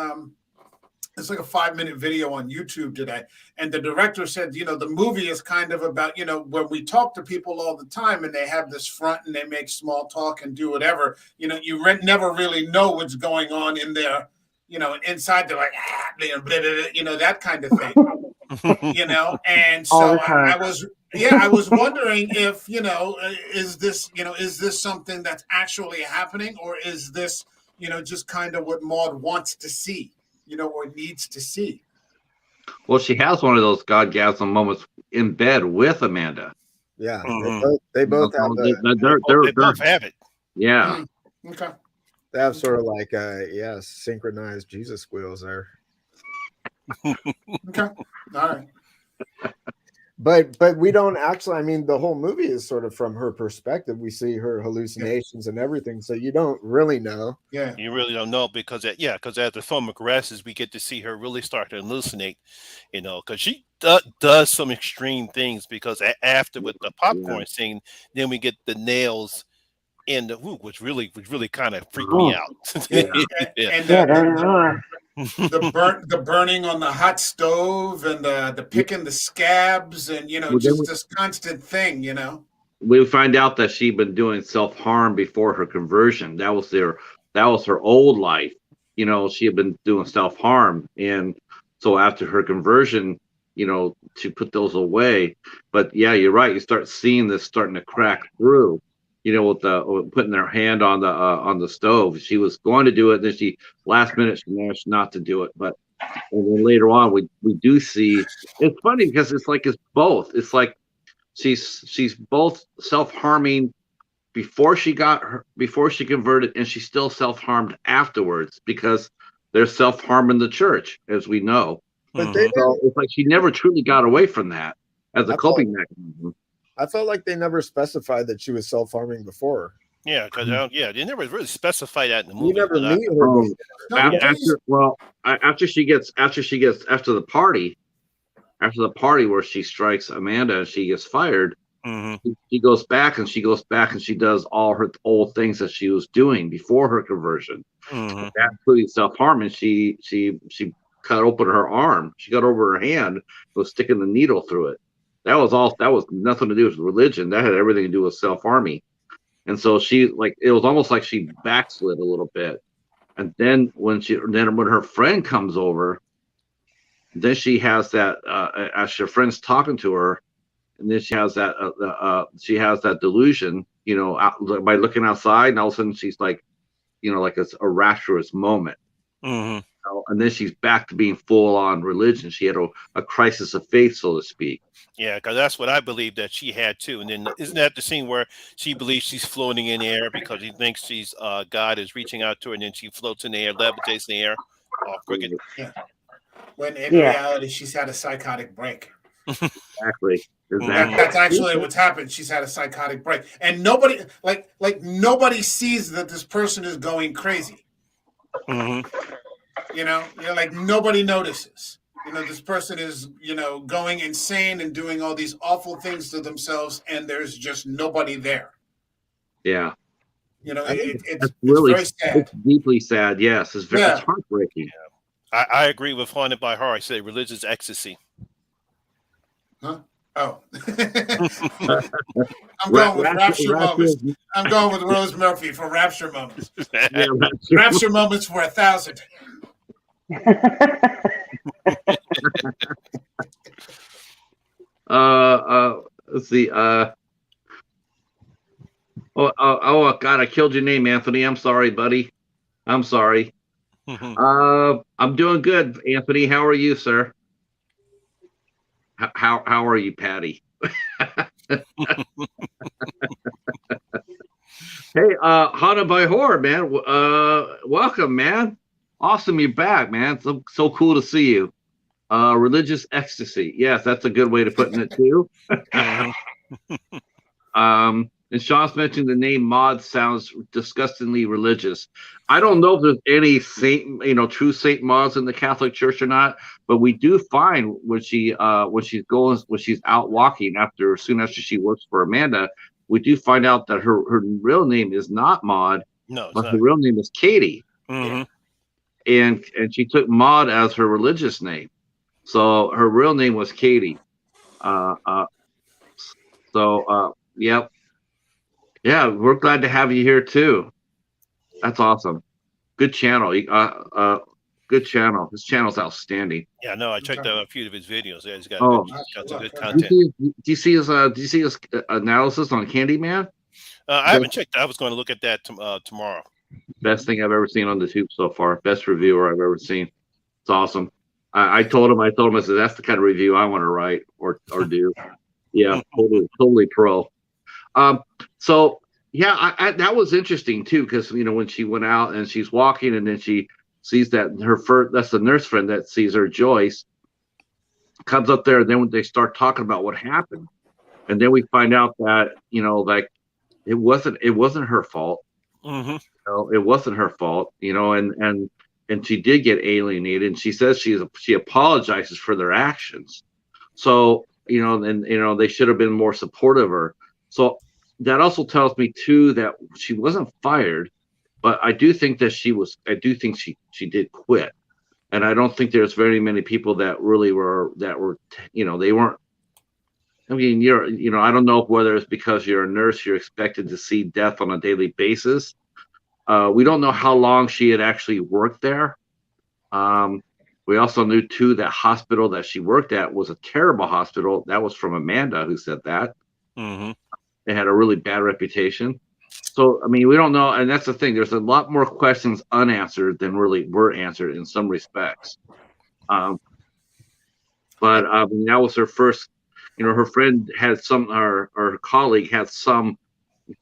it's like a 5-minute video on YouTube today. And the director said, you know, the movie is kind of about, you know, when we talk to people all the time and they have this front and they make small talk and do whatever, you know, you never really know what's going on in there, you know, and inside they're like, you know, that kind of thing. You know, and so I was wondering if, you know, is this something that's actually happening, or is this, you know, just kind of what Maud wants to see, you know, or needs to see? Well, she has one of those godgasm moments in bed with Amanda. Yeah, they both have they both have it. Yeah. Okay. They have sort of like synchronized Jesus squeals there. Okay. All right. But we don't actually, I mean, the whole movie is sort of from her perspective. We see her hallucinations and everything, so you don't really know. Yeah, you really don't know, because as the film progresses, we get to see her really start to hallucinate, you know, because she does some extreme things, because after with the popcorn scene, then we get the nails in the woo, which really kind of freaked me out. The burning on the hot stove and the picking the scabs, and you know, just this constant thing, you know. We find out that she'd been doing self-harm before her conversion. That was her old life. You know, she had been doing self-harm, and so after her conversion, to put those away. But yeah, you're right. You start seeing this starting to crack through. With putting their hand on the stove. She was going to do it, then last minute she managed not to do it. But and then later on, we do see. It's funny because it's both. It's like she's both self-harming before she converted, and she's still self-harmed afterwards because they're self-harming the church, as we know. But so it's like she never truly got away from that as a coping mechanism. I felt like they never specified that she was self-harming before. Yeah, because they never really specify that in the movie. You never meet her. After the party where she strikes Amanda and she gets fired, she goes back and she does all her old things that she was doing before her conversion. That's including self-harm, and she cut open her arm. She got over her hand, was sticking the needle through it. That was nothing to do with religion. That had everything to do with self-harming. And so it was almost like she backslid a little bit. And then when her friend comes over, then she has that as her friend's talking to her, and then she has that delusion, by looking outside, and all of a sudden she's like, like it's a rapturous moment. And then she's back to being full on religion. She had a crisis of faith, so to speak. Yeah, because that's what I believe that she had too. And then isn't that the scene where she believes she's floating in the air because she thinks God is reaching out to her, and then she floats in the air, levitates in the air, all crooked. Yeah. When in reality she's had a psychotic break. Exactly. That's actually what's happened. She's had a psychotic break, and nobody nobody sees that this person is going crazy. Like nobody notices. This person is, going insane and doing all these awful things to themselves, and there's just nobody there. Yeah. It's really very sad. It's deeply sad. Yes, it's it's heartbreaking. Yeah. I agree with Haunted by Horror. I say religious ecstasy. Huh? Oh. I'm going with Rapture Moments. I'm going with Rose Murphy for Rapture Moments. Rapture Moments for 1,000. Let's see. Oh God, I killed your name, Anthony. I'm sorry, buddy. I'm sorry. I'm doing good, Anthony. How are you, sir? How are you, Patty? Hey, Haunted by Horror, man. Welcome, man. Awesome, you're back, man. So cool to see you. Religious ecstasy. Yes, that's a good way to put it too. And Sean's mentioned the name Maud sounds disgustingly religious. I don't know if there's any saint, true Saint Mauds in the Catholic Church or not, but we do find when she's out walking soon after she works for Amanda, we do find out that her real name is not Maud, but her real name is Katie. And she took Maud as her religious name, so her real name was Katie. Yep. Yeah, we're glad to have you here too. That's awesome. Good channel. Good channel. This channel's outstanding. Yeah, no, I checked out a few of his videos. Yeah, he's got some good content. Do you see his analysis on Candyman? I haven't checked. I was going to look at that tomorrow. Best thing I've ever seen on the tube so far. Best reviewer I've ever seen. It's awesome. I told him, I said, that's the kind of review I want to write or do. Yeah, totally pro. So yeah, that was interesting too, because when she went out and she's walking, and then she sees that that's the nurse friend that sees her, Joyce, comes up there, and then when they start talking about what happened, and then we find out that it wasn't her fault. It wasn't her fault, and she did get alienated, and she says she apologizes for their actions. So they should have been more supportive of her. So that also tells me too that she wasn't fired, but I do think she did quit, and I don't think there's very many people that really were they weren't. I mean, I don't know whether it's because you're a nurse, you're expected to see death on a daily basis. We don't know how long she had actually worked there. We also knew too that hospital that she worked at was a terrible hospital. That was from Amanda, who said that. Mm-hmm. It had a really bad reputation. So I mean, we don't know, and that's the thing. There's a lot more questions unanswered than really were answered in some respects. But that was her first. Her friend had some, or her colleague had some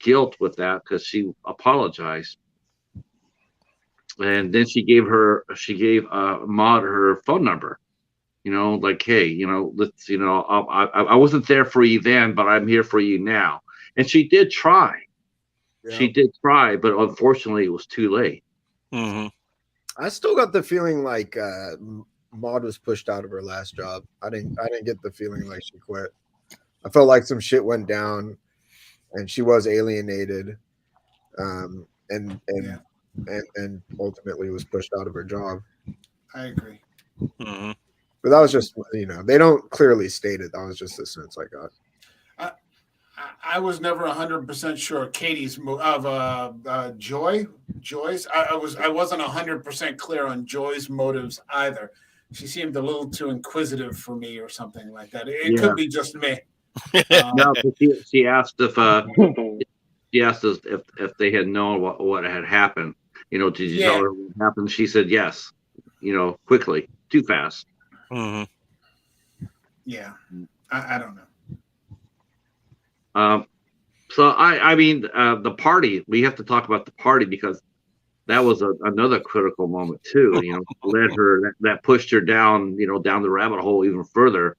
guilt with that because she apologized, and then she gave Maud her phone number. Like, hey, let's, I wasn't there for you then, but I'm here for you now. And she did try. Yeah. She did try, but unfortunately, it was too late. Mm-hmm. I still got the feeling like Maud was pushed out of her last job. I didn't get the feeling like she quit. I felt like some shit went down, and she was alienated, and ultimately was pushed out of her job. I agree. Mm-hmm. But that was just, they don't clearly state it. That was just the sense I got. I was never 100% sure Katie's of Joy's. I wasn't 100% clear on Joy's motives either. She seemed a little too inquisitive for me, or something like that. It could be just me. No, she asked if if they had known what had happened. Did you tell her what happened? She said yes. Quickly, too fast. Mm-hmm. Yeah, I don't know. So I mean, the party. We have to talk about the party because that was another critical moment too. Led her that pushed her down, down the rabbit hole even further.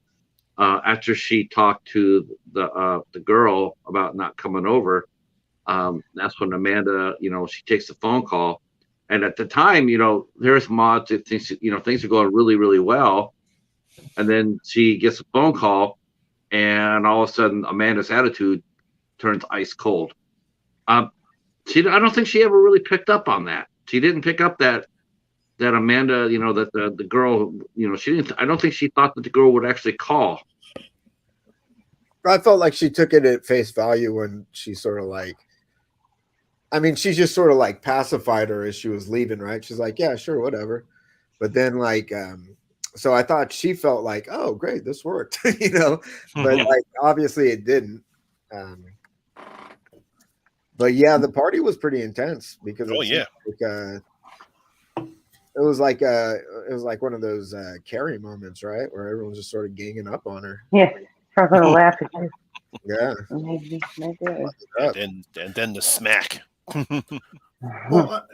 After she talked to the girl about not coming over, that's when Amanda, she takes the phone call, and at the time, there's Maud. Things are going really, really well, and then she gets a phone call. And all of a sudden, Amanda's attitude turns ice cold. I don't think she ever really picked up on that. She didn't pick up that Amanda, that the girl, she didn't. I don't think she thought that the girl would actually call. I felt like she took it at face value when she sort of like, she just sort of like pacified her as she was leaving, right? She's like, yeah, sure, whatever. But then like, so I thought she felt like, oh, great, this worked, but like obviously it didn't. But yeah, the party was pretty intense because it was like one of those Carrie moments, right, where everyone's just sort of ganging up on her. Yeah, from her laugh. Yeah, maybe. And then the smack. Well,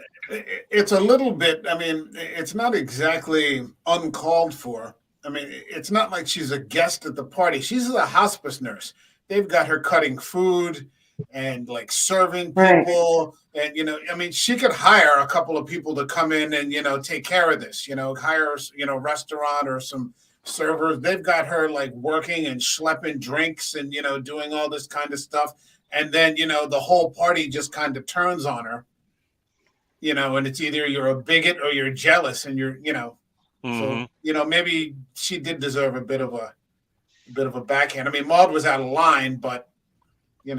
it's a little bit. It's not exactly uncalled for. It's not like she's a guest at the party. She's a hospice nurse. They've got her cutting food and like serving people. Right. And, she could hire a couple of people to come in and, take care of this, hire, restaurant or some servers. They've got her like working and schlepping drinks and, doing all this kind of stuff. And then, the whole party just kind of turns on her. And it's either you're a bigot or you're jealous, and you're, Mm-hmm. So, maybe she did deserve a bit of a backhand. Maud was out of line, but,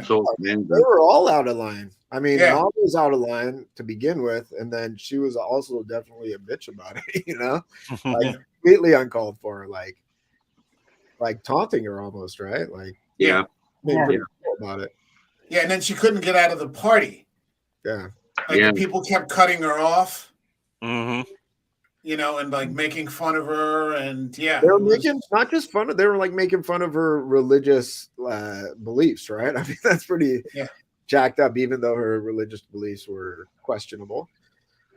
So they were all out of line. Yeah. Maud was out of line to begin with, and then she was also definitely a bitch about it, like completely uncalled for, like taunting her almost, right? Like, yeah. About it. Yeah, and then she couldn't get out of the party. Yeah. Like the people kept cutting her off. Mm-hmm. And like making fun of her, and they were making not just fun of, they were like making fun of her religious beliefs, right? That's pretty jacked up, even though her religious beliefs were questionable.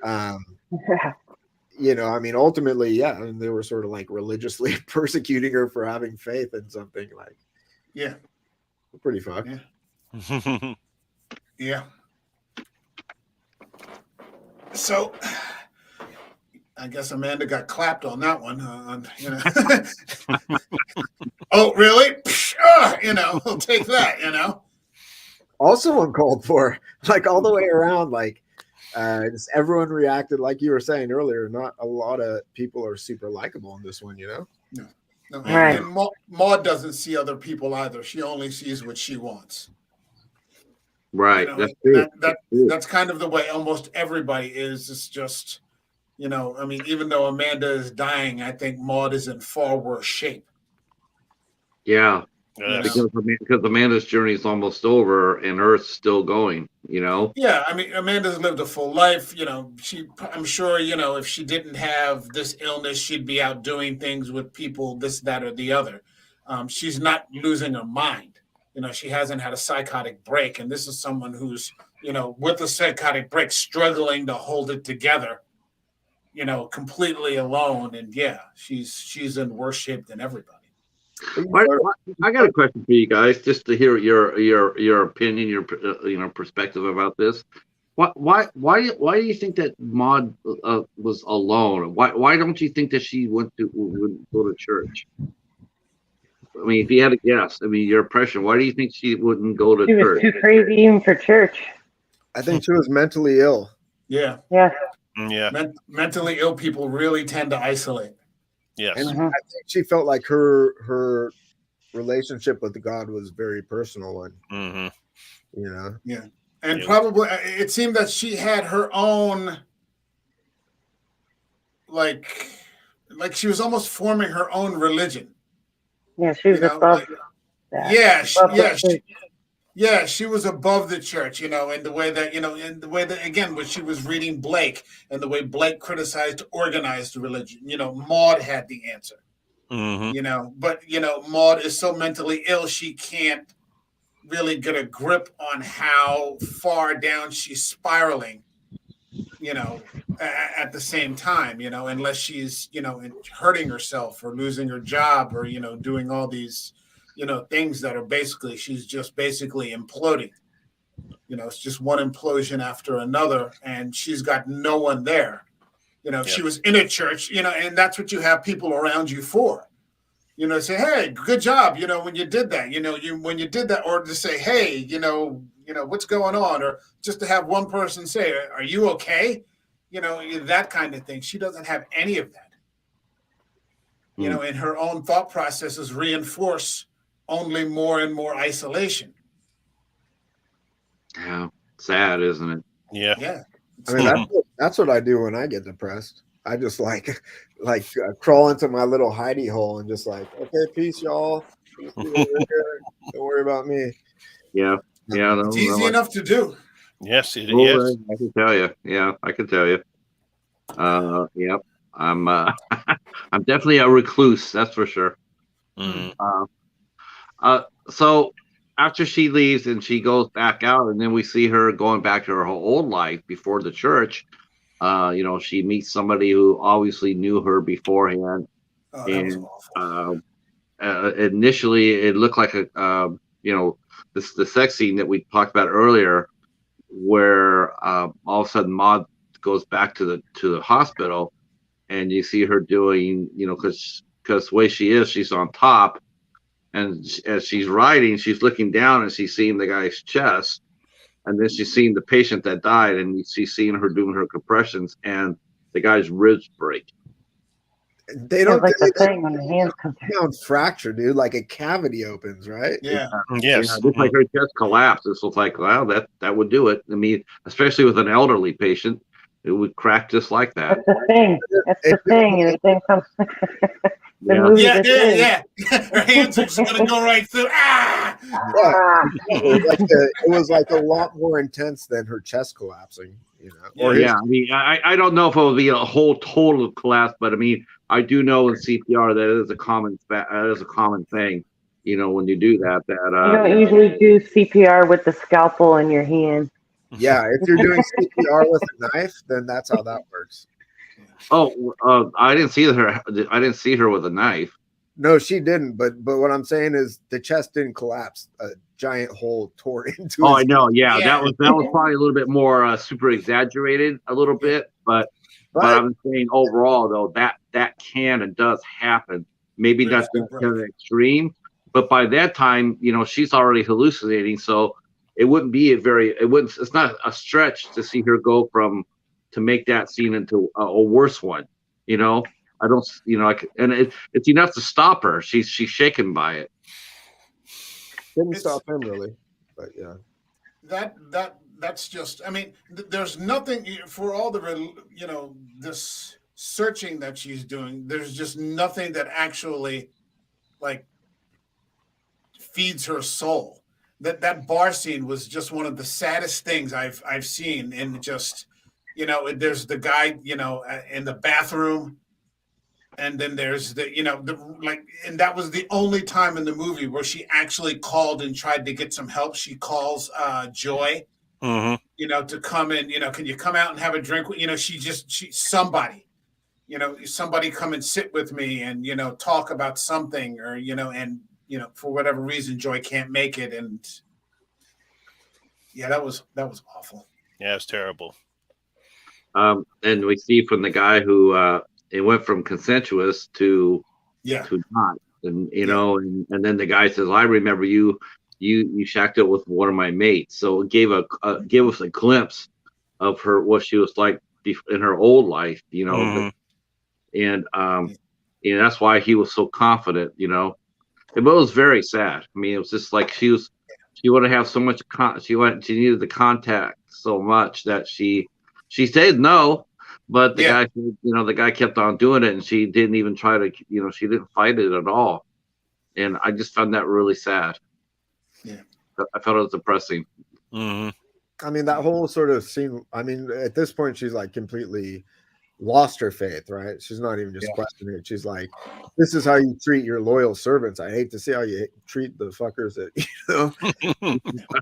Ultimately, they were sort of like religiously persecuting her for having faith in something, like, pretty fucked. Yeah. So I guess Amanda got clapped on that one. Oh, really? We'll take that, Also uncalled for, like all the way around, like just everyone reacted like you were saying earlier. Not a lot of people are super likable in this one, No. Right. And Maud doesn't see other people either. She only sees what she wants. Right. That's kind of the way almost everybody is. It's just, You know, I mean, even though Amanda is dying, I think Maud is in far worse shape. Yeah, Yes. because Amanda's journey is almost over and Earth's still going. You know. Yeah, I mean, Amanda's lived a full life. You know, I'm sure, you know, if she didn't have this illness, she'd be out doing things with people, this, that, or the other. She's not losing her mind. You know, she hasn't had a psychotic break. And this is someone who's, you know, with a psychotic break, struggling to hold it together, you know, completely alone. And yeah, she's in worse shape than everybody. I got a question for you guys, just to hear your opinion, your perspective about this. Why do you think that Maud was alone? Why don't you think that she wouldn't go to church? I mean, if you had a guess, I mean, your impression. Why do you think she wouldn't go to church? She was too crazy even for church. I think she was mentally ill. Yeah. Yeah. Yeah. Mentally ill people really tend to isolate. Yes. And I think she felt like her relationship with God was very personal and you know. Yeah. And probably it seemed that she had her own like she was almost forming her own religion. Yeah, she was above that. Yeah, she was above the church, you know, in the way that, again, when she was reading Blake and the way Blake criticized organized religion, you know, Maud had the answer, you know, but, you know, Maud is so mentally ill, she can't really get a grip on how far down she's spiraling, you know, at the same time, you know, unless she's, you know, hurting herself or losing her job or, you know, doing all these, you know, things that are basically, she's just basically imploding. You know, it's just one implosion after another, and she's got no one there. You know, she was in a church, you know, and that's what you have people around you for. You know, say, hey, good job, you know, when you did that, you know, when you did that, or to say, hey, you know, what's going on, or just to have one person say, are you okay? You know, that kind of thing. She doesn't have any of that. You know, and her own thought processes reinforce only more and more isolation. Yeah, sad, isn't it? Yeah. Yeah. I mean, that's what I do when I get depressed. I just crawl into my little hidey hole and just like, okay, peace, y'all. Don't worry about me. Yeah. It's easy enough to do. Yes, it Rover, is. I can tell you. Yeah, I can tell you. Yep. I'm I'm definitely a recluse, that's for sure. So after she leaves and she goes back out, and then we see her going back to her old life before the church. You know, she meets somebody who obviously knew her beforehand. And initially it looked like you know, the sex scene that we talked about earlier, where all of a sudden Maud goes back to the hospital, and you see her doing, you know, because the way she is, she's on top, and as she's riding, she's looking down and she's seeing the guy's chest, and then she's seeing the patient that died, and she's seeing her doing her compressions, and the guy's ribs break. They don't like the thing when the hands come down fracture, dude. Like a cavity opens, right? Yeah. Yes. Just like her chest collapsed. This was like, wow, that would do it. I mean, especially with an elderly patient, it would crack just like that. That's the thing. That's the thing. And the thing comes. Yeah. Her hands are just gonna go right through. It was like a lot more intense than her chest collapsing, you know. Or I mean, I don't know if it would be a whole total collapse, but I mean, I do know in CPR that it is a common thing. You know, when you do that, you don't usually do CPR with the scalpel in your hand. Yeah, if you're doing CPR with a knife, then that's how that works. Oh, I didn't see her. I didn't see her with a knife. No, she didn't. But what I'm saying is the chest didn't collapse. A giant hole tore into. Oh, I know. Yeah, that was probably a little bit more super exaggerated, a little bit. But I'm saying overall, though, that can and does happen. Maybe that's kind of extreme, but by that time, you know, she's already hallucinating, so it wouldn't be it's not a stretch to see her go to make that scene into a worse one. You know, I don't, you know, and it's enough to stop her. She's shaken by it. Didn't stop him really, but yeah. that's just, I mean, there's nothing for all the, this searching that she's doing. There's just nothing that actually like feeds her soul. That bar scene was just one of the saddest things I've seen. And just, there's the guy, in the bathroom. And then there's and that was the only time in the movie where she actually called and tried to get some help. She calls Joy, to come in, can you come out and have a drink? Somebody come and sit with me and, talk about something or, and, for whatever reason, Joy can't make it. And yeah, that was awful. Yeah, it's terrible. And we see from the guy who, it went from consensuous to not, and and then the guy says, "I remember you shacked up with one of my mates." So it gave us a glimpse of her, what she was like in her old life, and that's why he was so confident, But it was very sad. I mean, it was just like she wanted to have so much. She needed the contact so much that she said no. But the guy kept on doing it, and she didn't even try to, she didn't fight it at all. And I just found that really sad. Yeah. I felt it was depressing. Mm-hmm. I mean, that whole sort of scene, I mean, at this point, she's like completely lost her faith, right? She's not even just questioning it. She's like, this is how you treat your loyal servants. I hate to see how you treat the fuckers that,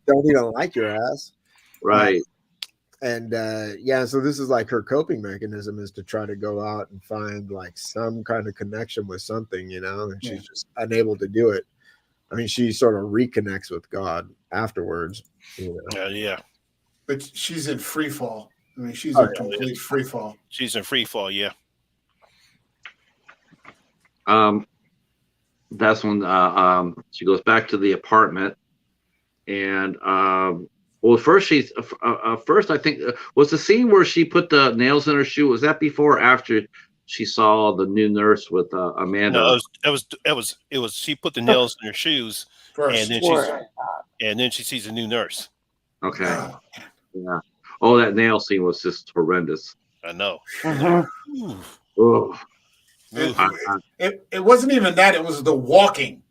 don't even like your ass. Right. And so this is like her coping mechanism, is to try to go out and find like some kind of connection with something, and she's just unable to do it. I mean, she sort of reconnects with God afterwards. Yeah. But she's in free fall. I mean, she's in complete free fall. She's in free fall, yeah. That's when she goes back to the apartment, and well, first I think was the scene where she put the nails in her shoe. Was that before or after she saw the new nurse with Amanda? No, it was. She put the nails in her shoes first, and then she sees a new nurse. Okay. Yeah. Oh, that nail scene was just horrendous. I know. Oh. It wasn't even that. It was the walking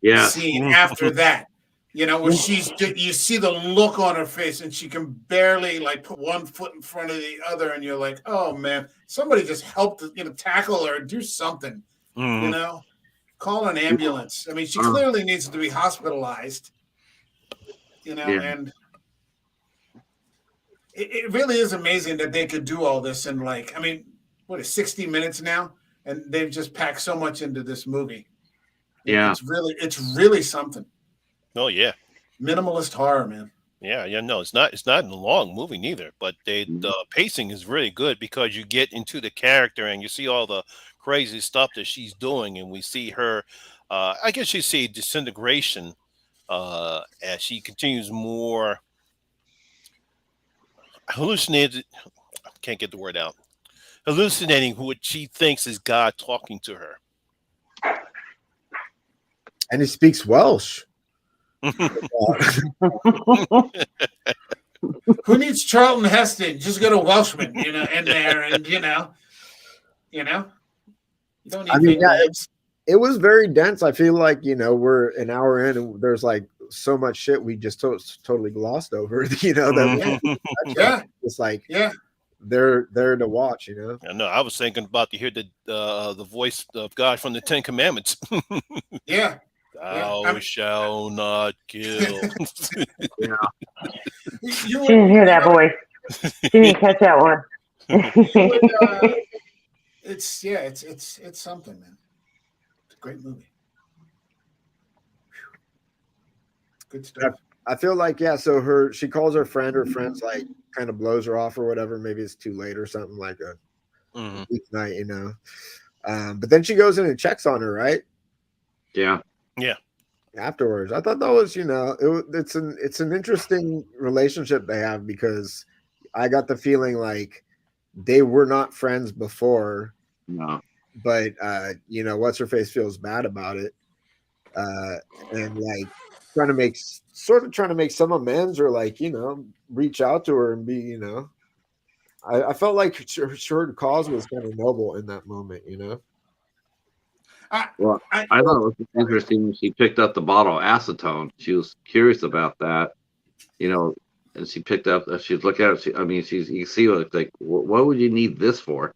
scene after that. Where you see the look on her face and she can barely like put one foot in front of the other, and you're like, oh man, somebody just help tackle her, do something, call an ambulance. I mean, she clearly needs to be hospitalized, and it really is amazing that they could do all this in what is 60 minutes now, and they've just packed so much into this movie. Yeah, it's really something. Oh yeah, minimalist horror, man. Yeah. No, it's not a long movie neither, but the pacing is really good because you get into the character and you see all the crazy stuff that she's doing, and we see her. I guess you see disintegration as she continues more hallucinated. I can't get the word out. Hallucinating what she thinks is God talking to her, and he speaks Welsh. Who needs Charlton Heston? Just get a Welshman, in there, and you don't need it was very dense. I feel like we're an hour in and there's like so much shit we just totally glossed over. That it's like they're there to watch. I know. I was thinking about to hear the voice of God from the Ten Commandments. Yeah. Thou shalt not kill. She didn't hear that voice. She didn't catch that one. It's something, man. It's a great movie. Good stuff. I feel like so she calls her friend's like kind of blows her off or whatever. Maybe it's too late or something, like a weeknight, but then she goes in and checks on her, right? Yeah. Afterwards, I thought that was, it's an interesting relationship they have, because I got the feeling like they were not friends before. No. But what's her face feels bad about it, and like trying to make some amends, or like, you know, reach out to her and be, you know, I felt like her cause was kind of noble in that moment, you know. I thought it was interesting when she picked up the bottle of acetone. She was curious about that, you know, and she picked up. She's looking at it. You can see like, what would you need this for?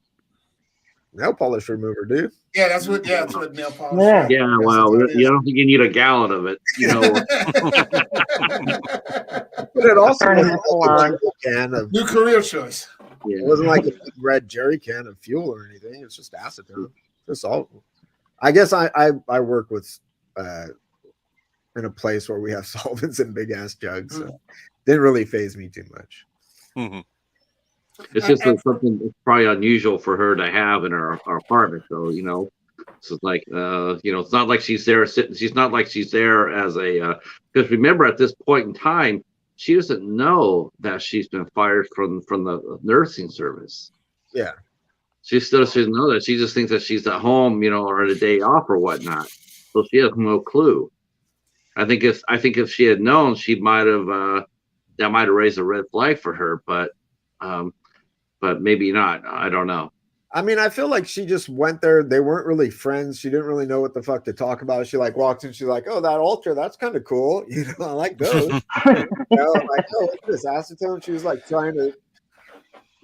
Nail polish remover, dude. Yeah, that's what nail polish. Yeah. Yeah, well, you don't think you need a gallon of it, you know. But it also Turning wasn't it like on. a can of, New career choice. it wasn't like a big red jerry can of fuel or anything. It's just acetone. Just all. I guess I work with in a place where we have solvents in big ass jugs, so didn't really phase me too much. Mhm. It's just something that's probably unusual for her to have in her apartment, though. You know, so it's like, you know, it's not like she's there sitting. She's not like she's there as a. Because remember, at this point in time, she doesn't know that she's been fired from the nursing service. Yeah, She still doesn't know that. She just thinks that she's at home, you know, or at a day off or whatnot. So she has no clue. I think if she had known, she might have that might have raised a red flag for her, but maybe not. I don't know. I mean, I feel like she just went there. They weren't really friends. She didn't really know what the fuck to talk about. She like walked in. She's like, "Oh, that altar, that's kind of cool. You know, I like those." You know, like, "Oh, what's this acetone?" She was like trying to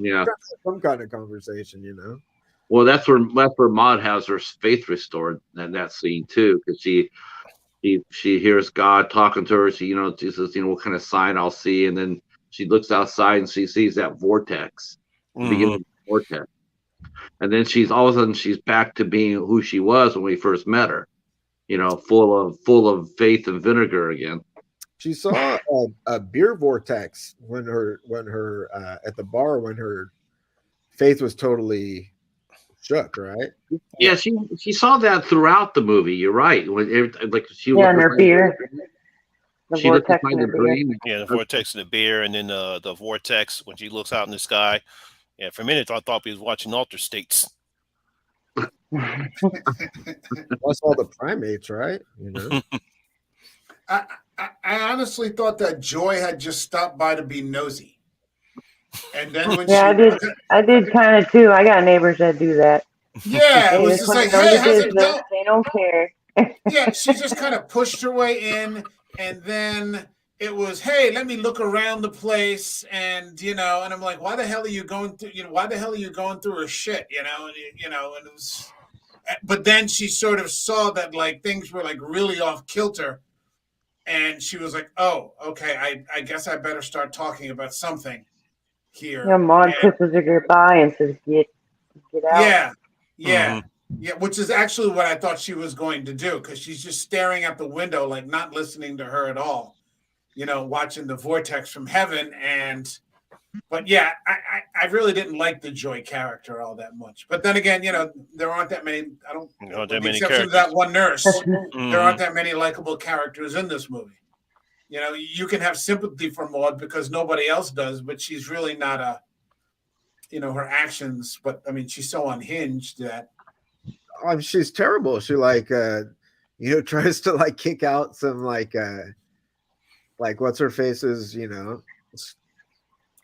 have some kind of conversation. You know. Well, that's where Maud has her faith restored in that scene too, because she hears God talking to her. She, you know, she says, you know, what kind of sign I'll see, and then she looks outside and she sees that vortex, the beginning of the vortex. And then all of a sudden she's back to being who she was when we first met her, you know, full of faith and vinegar again. She saw a beer vortex when her at the bar when her faith was totally shook, right? Yeah, she saw that throughout the movie. You're right. When like she and her beer. The she looked vortex behind and the the beer. dream. Yeah, the vortex and the beer, and then the vortex when she looks out in the sky. Yeah, for a minute I thought we was watching Alter States. Plus all the primates, right? You know. I honestly thought that Joy had just stopped by to be nosy, and then when I did kind of too. I got neighbors that do that. Yeah, it was just like, hey, how's it going? They don't care. Yeah, she just kind of pushed her way in, and then it was, hey, let me look around the place, and you know, and I'm like, why the hell are you going through? You know, why the hell are you going through her shit? You know, and it was, but then she sort of saw that like things were like really off kilter, and she was like, oh, okay, I guess I better start talking about something here. Yeah, Maud kisses her goodbye and says, "Get out." Yeah. Yeah, which is actually what I thought she was going to do, because she's just staring out the window, like not listening to her at all, you know, watching the vortex from heaven. But yeah, I really didn't like the Joy character all that much. But then again, you know, there aren't that many. With the exception of that one nurse, there aren't that many likable characters in this movie. You know, you can have sympathy for Maud because nobody else does, but she's really not a, you know, her actions. But I mean, she's so unhinged that. She's terrible. She like you know, tries to like kick out some like what's her face's, you know,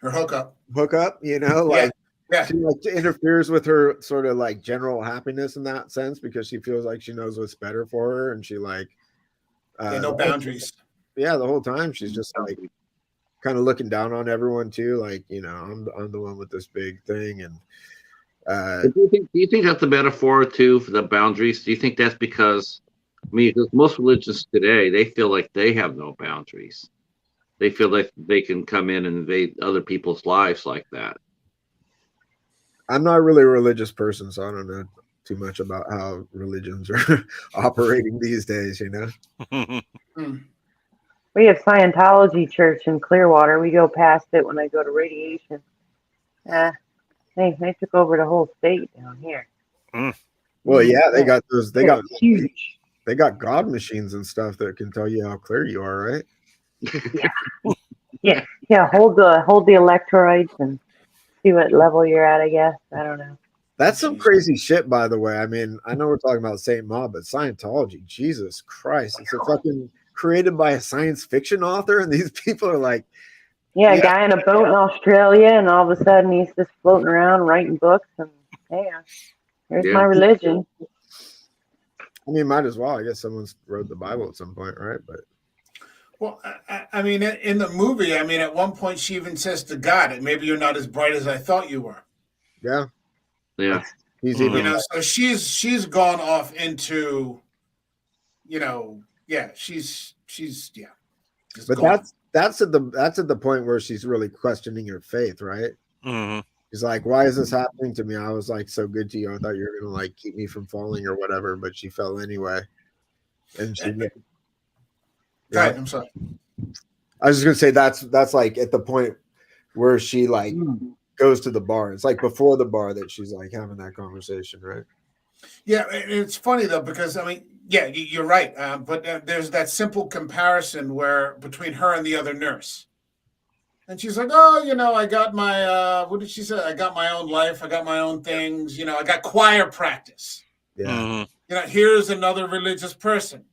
her hookup, you know, like yeah. She like interferes with her sort of like general happiness in that sense, because she feels like she knows what's better for her, and she like no boundaries. Yeah, the whole time she's just like kind of looking down on everyone too, like, you know, I'm the one with this big thing. And do you think that's a metaphor too for the boundaries? Do you think that's because, I mean, because most religions today, they feel like they have no boundaries. They feel like they can come in and invade other people's lives like that. I'm not really a religious person, so I don't know too much about how religions are operating these days, you know. We have Scientology church in Clearwater. We go past it when I go to radiation. They took over the whole state down here. Well, yeah, they got those. They got huge. They got God machines and stuff that can tell you how clear you are, right? Yeah. Hold the electrolytes and see what level you're at. I guess I don't know. That's some crazy shit, by the way. I mean, I know we're talking about Saint Maud, but Scientology, Jesus Christ, it's a fucking created by a science fiction author, and these people are like, yeah, a guy in a boat in Australia, and all of a sudden he's just floating around writing books, and here's my religion. I mean, might as well. I guess someone's wrote the Bible at some point, right? But well, I mean, in the movie, I mean, at one point she even says to God, "Maybe you're not as bright as I thought you were." Yeah. He's You even, know, so she's gone off into, you know, she's just but gone. that's at the point where she's really questioning her faith, right? Mm-hmm. She's like, why is this happening to me? I was like so good to you. I thought you were gonna like keep me from falling or whatever, but she fell anyway. And she Right, I'm sorry. I was just gonna say that's like at the point where she like goes to the bar. It's like before the bar that she's like having that conversation, right? Yeah, it's funny though, because I mean, yeah, you're right. But there's that simple comparison where between her and the other nurse, and she's like, "Oh, you know, I got my what did she say? I got my own life. I got my own things. You know, I got choir practice. Yeah. Mm-hmm. You know, here's another religious person.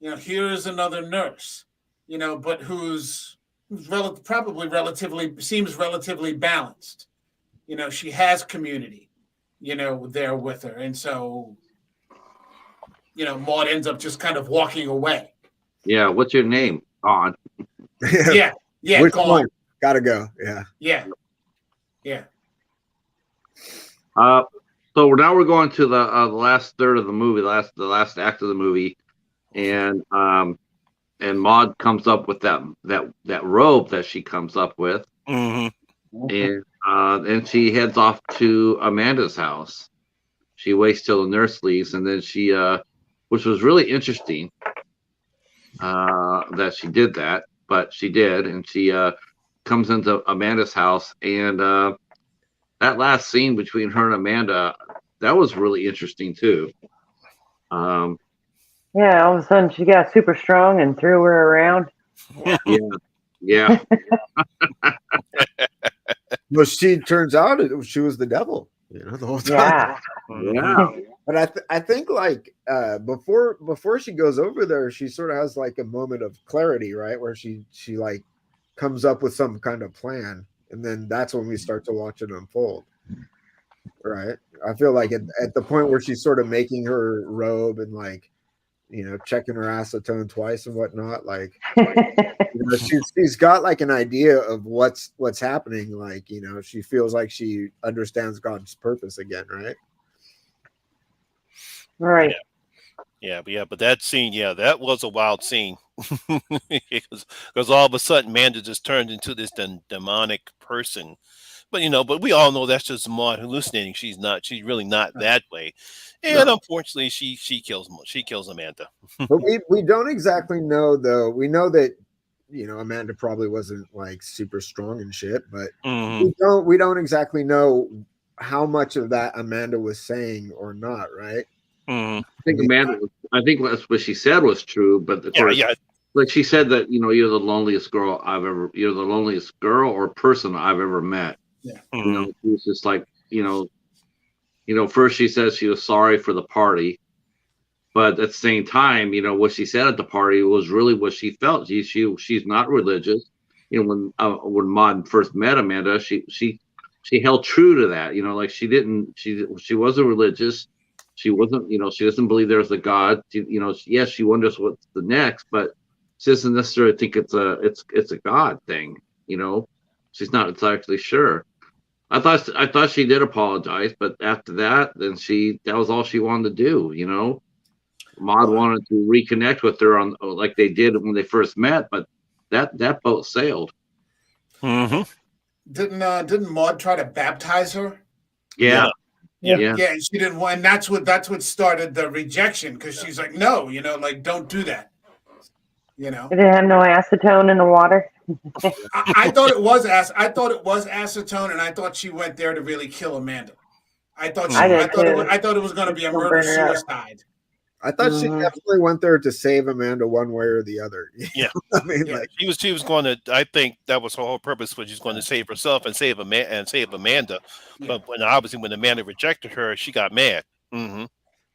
You know, here's another nurse. You know, but who's probably seems relatively balanced. You know, she has community. You know, there with her, and so, you know, Maud ends up just kind of walking away. Yeah, what's your name? On. Yeah. Which Gone. one? Gotta go. Yeah. So now we're going to the last third of the movie, the last act of the movie, and Maud comes up with that robe that she comes up with, and she heads off to Amanda's house. She waits till the nurse leaves, and then she, which was really interesting, that she did that, but she did, and she comes into Amanda's house, and that last scene between her and Amanda, that was really interesting too. Yeah, all of a sudden she got super strong and threw her around. Yeah. Well, she turns out she was the devil, you know, the whole time. Yeah. But I think like before she goes over there, she sort of has like a moment of clarity, right? Where she like comes up with some kind of plan, and then that's when we start to watch it unfold. Right. I feel like at the point where she's sort of making her robe and like, you know, checking her acetone twice and whatnot, like you know, she's got like an idea of what's happening. Like, you know, she feels like she understands God's purpose again, right? Right. But that scene, that was a wild scene. because all of a sudden Amanda just turned into this demonic person. But but we all know that's just Maud hallucinating. She's really not that way. And unfortunately she kills Amanda. But we don't exactly know though. We know that, you know, Amanda probably wasn't like super strong and shit, but we don't exactly know how much of that Amanda was saying or not, right? I think that's what she said was true, but of course, like she said that, you know, you're the loneliest girl or person I've ever met. Yeah. You know, it was just like, you know, first she says she was sorry for the party, but at the same time, you know, what she said at the party was really what she felt. She's not religious. You know, when Maud first met Amanda, she held true to that. You know, like she wasn't religious. She wasn't, you know, she doesn't believe there's a God. You know, yes, she wonders what's the next, but she doesn't necessarily think it's a God thing. You know, she's not exactly sure. I thought she did apologize, but after that, then that was all she wanted to do. You know, Maud wanted to reconnect with her like they did when they first met, but that boat sailed. Didn't Maud try to baptize her? Yeah. Yeah, and she didn't want, and that's what started the rejection, because she's like, no, you know, like, don't do that. You know, It didn't have no acetone in the water. I thought it was acetone, and I thought she went there to really kill Amanda. I thought it was going to be a murder suicide. I thought she definitely went there to save Amanda one way or the other. Yeah. I mean, like she was going to. I think that was her whole purpose, was she's going to save herself and save Amanda. Yeah. But when Amanda rejected her, she got mad.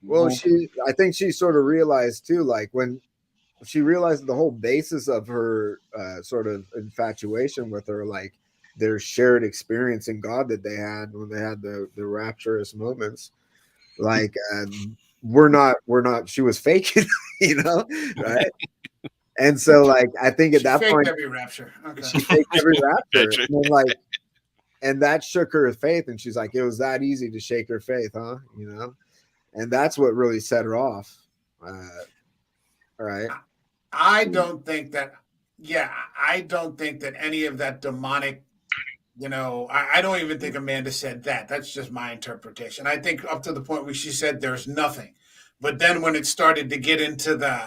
Well, I think she sort of realized too, like when she realized the whole basis of her sort of infatuation with her, like their shared experience in God that they had when they had the rapturous moments. Like we're not she was faking, you know, right? And so like I think at that point every rapture. Okay. she faked every rapture. And then, like, and that shook her faith, and she's like, it was that easy to shake her faith, huh? You know, and that's what really set her off. Right. I don't think that. Yeah, I don't think that any of that demonic. You know, I don't even think Amanda said that. That's just my interpretation. I think up to the point where she said there's nothing, but then when it started to get into the,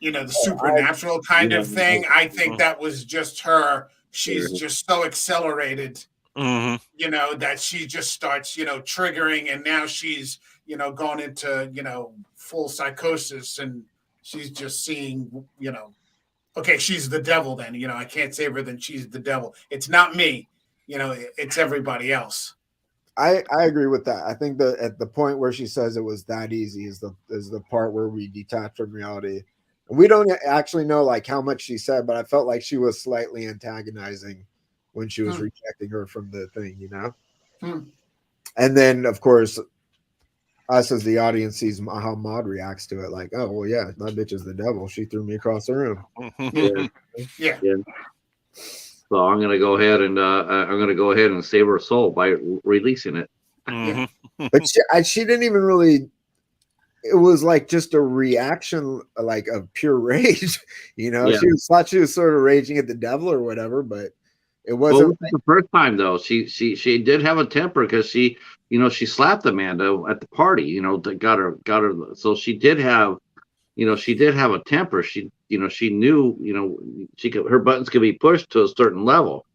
you know, the supernatural kind of thing, I think that was just her. She's just so accelerated, you know, that she just starts, you know, triggering, and now she's, you know, gone into, you know, full psychosis, and she's just seeing, you know, okay, she's the devil then, you know, I can't save her, then she's the devil. It's not me, you know, it's everybody else. I agree with that. I think that at the point where she says it was that easy is the part where we detach from reality. We don't actually know like how much she said, but I felt like she was slightly antagonizing when she was rejecting her from the thing, you know? And then of course, us as the audience sees how Maud reacts to it. Like, oh, well, yeah, that bitch is the devil. She threw me across the room. Yeah. So I'm gonna go ahead and save her soul by releasing it. But she didn't even really. It was like just a reaction, like of pure rage. You know, she thought she was sort of raging at the devil or whatever, but it wasn't. Well, the first time though, she did have a temper because she, you know, she slapped Amanda at the party. You know, that got her. So she did have, you know, she did have a temper. She, you know, she knew, you know, her buttons could be pushed to a certain level,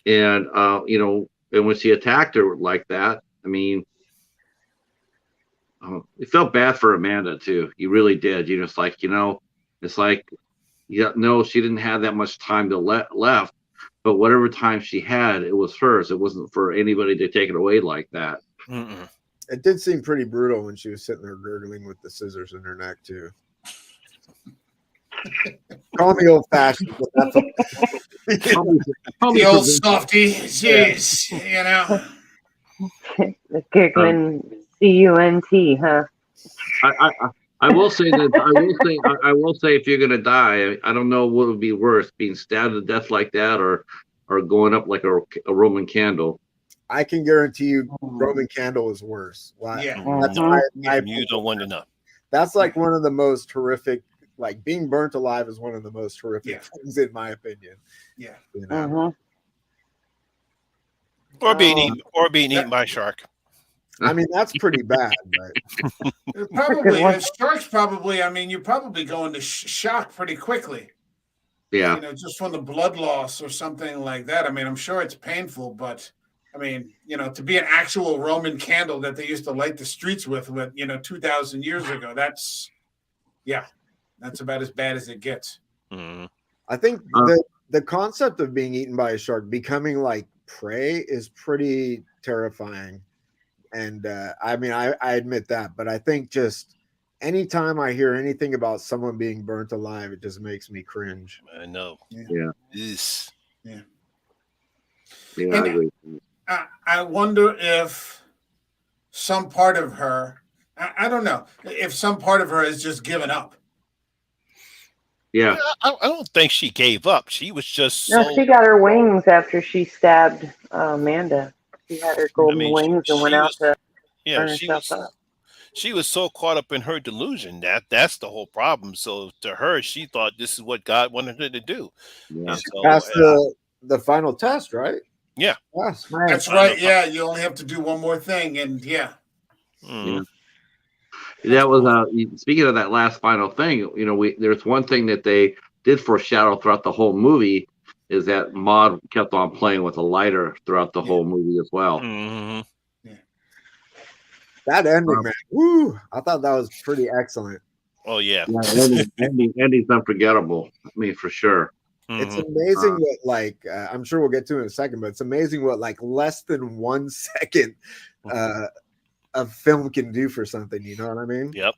and you know, and when she attacked her like that, I mean, it felt bad for Amanda too. You really did. You just like, you know, it's like, yeah, no, she didn't have that much time to left, but whatever time she had, it was hers. It wasn't for anybody to take it away like that. It did seem pretty brutal when she was sitting there gurgling with the scissors in her neck too. Call me old fashioned. The old softy, jeez, you know. The giggling CUNT, huh? I will say that I will say if you're gonna die, I don't know what would be worse, being stabbed to death like that, or going up like a Roman candle. I can guarantee you, Roman candle is worse. Why? Yeah, You don't want to know. That's like one of the most horrific. Like being burnt alive is one of the most horrific things, in my opinion. Yeah, you know? Or being eaten by a shark. I mean, that's pretty bad. But probably sharks. Probably. I mean, you're probably going to shock pretty quickly. Yeah, you know, just from the blood loss or something like that. I mean, I'm sure it's painful, but I mean, you know, to be an actual Roman candle that they used to light the streets with, you know, 2,000 years ago, that's about as bad as it gets. I think the concept of being eaten by a shark, becoming like prey, is pretty terrifying. And I mean, I admit that, but I think just anytime I hear anything about someone being burnt alive, it just makes me cringe. I know. Yeah. I agree. I wonder if some part of her, I don't know, if some part of her has just given up. Yeah. I don't think she gave up. She was just she got her wings after she stabbed Amanda. She had her golden wings and went out to burn herself up. She was so caught up in her delusion that's the whole problem. So to her, she thought this is what God wanted her to do. Yeah. So, that's the final test, right? Yeah. Yes. That's right. Yeah, you only have to do one more thing, and Yeah. That was speaking of that last final thing, you know, there's one thing that they did foreshadow throughout the whole movie is that Maud kept on playing with a lighter throughout the whole movie as well. That ending, man. Woo! I thought that was pretty excellent. Oh yeah. Ending's unforgettable. I mean, for sure. It's amazing what, like, I'm sure we'll get to it in a second, but it's amazing what, like, less than 1 second of film can do for something. You know what I mean? Yep.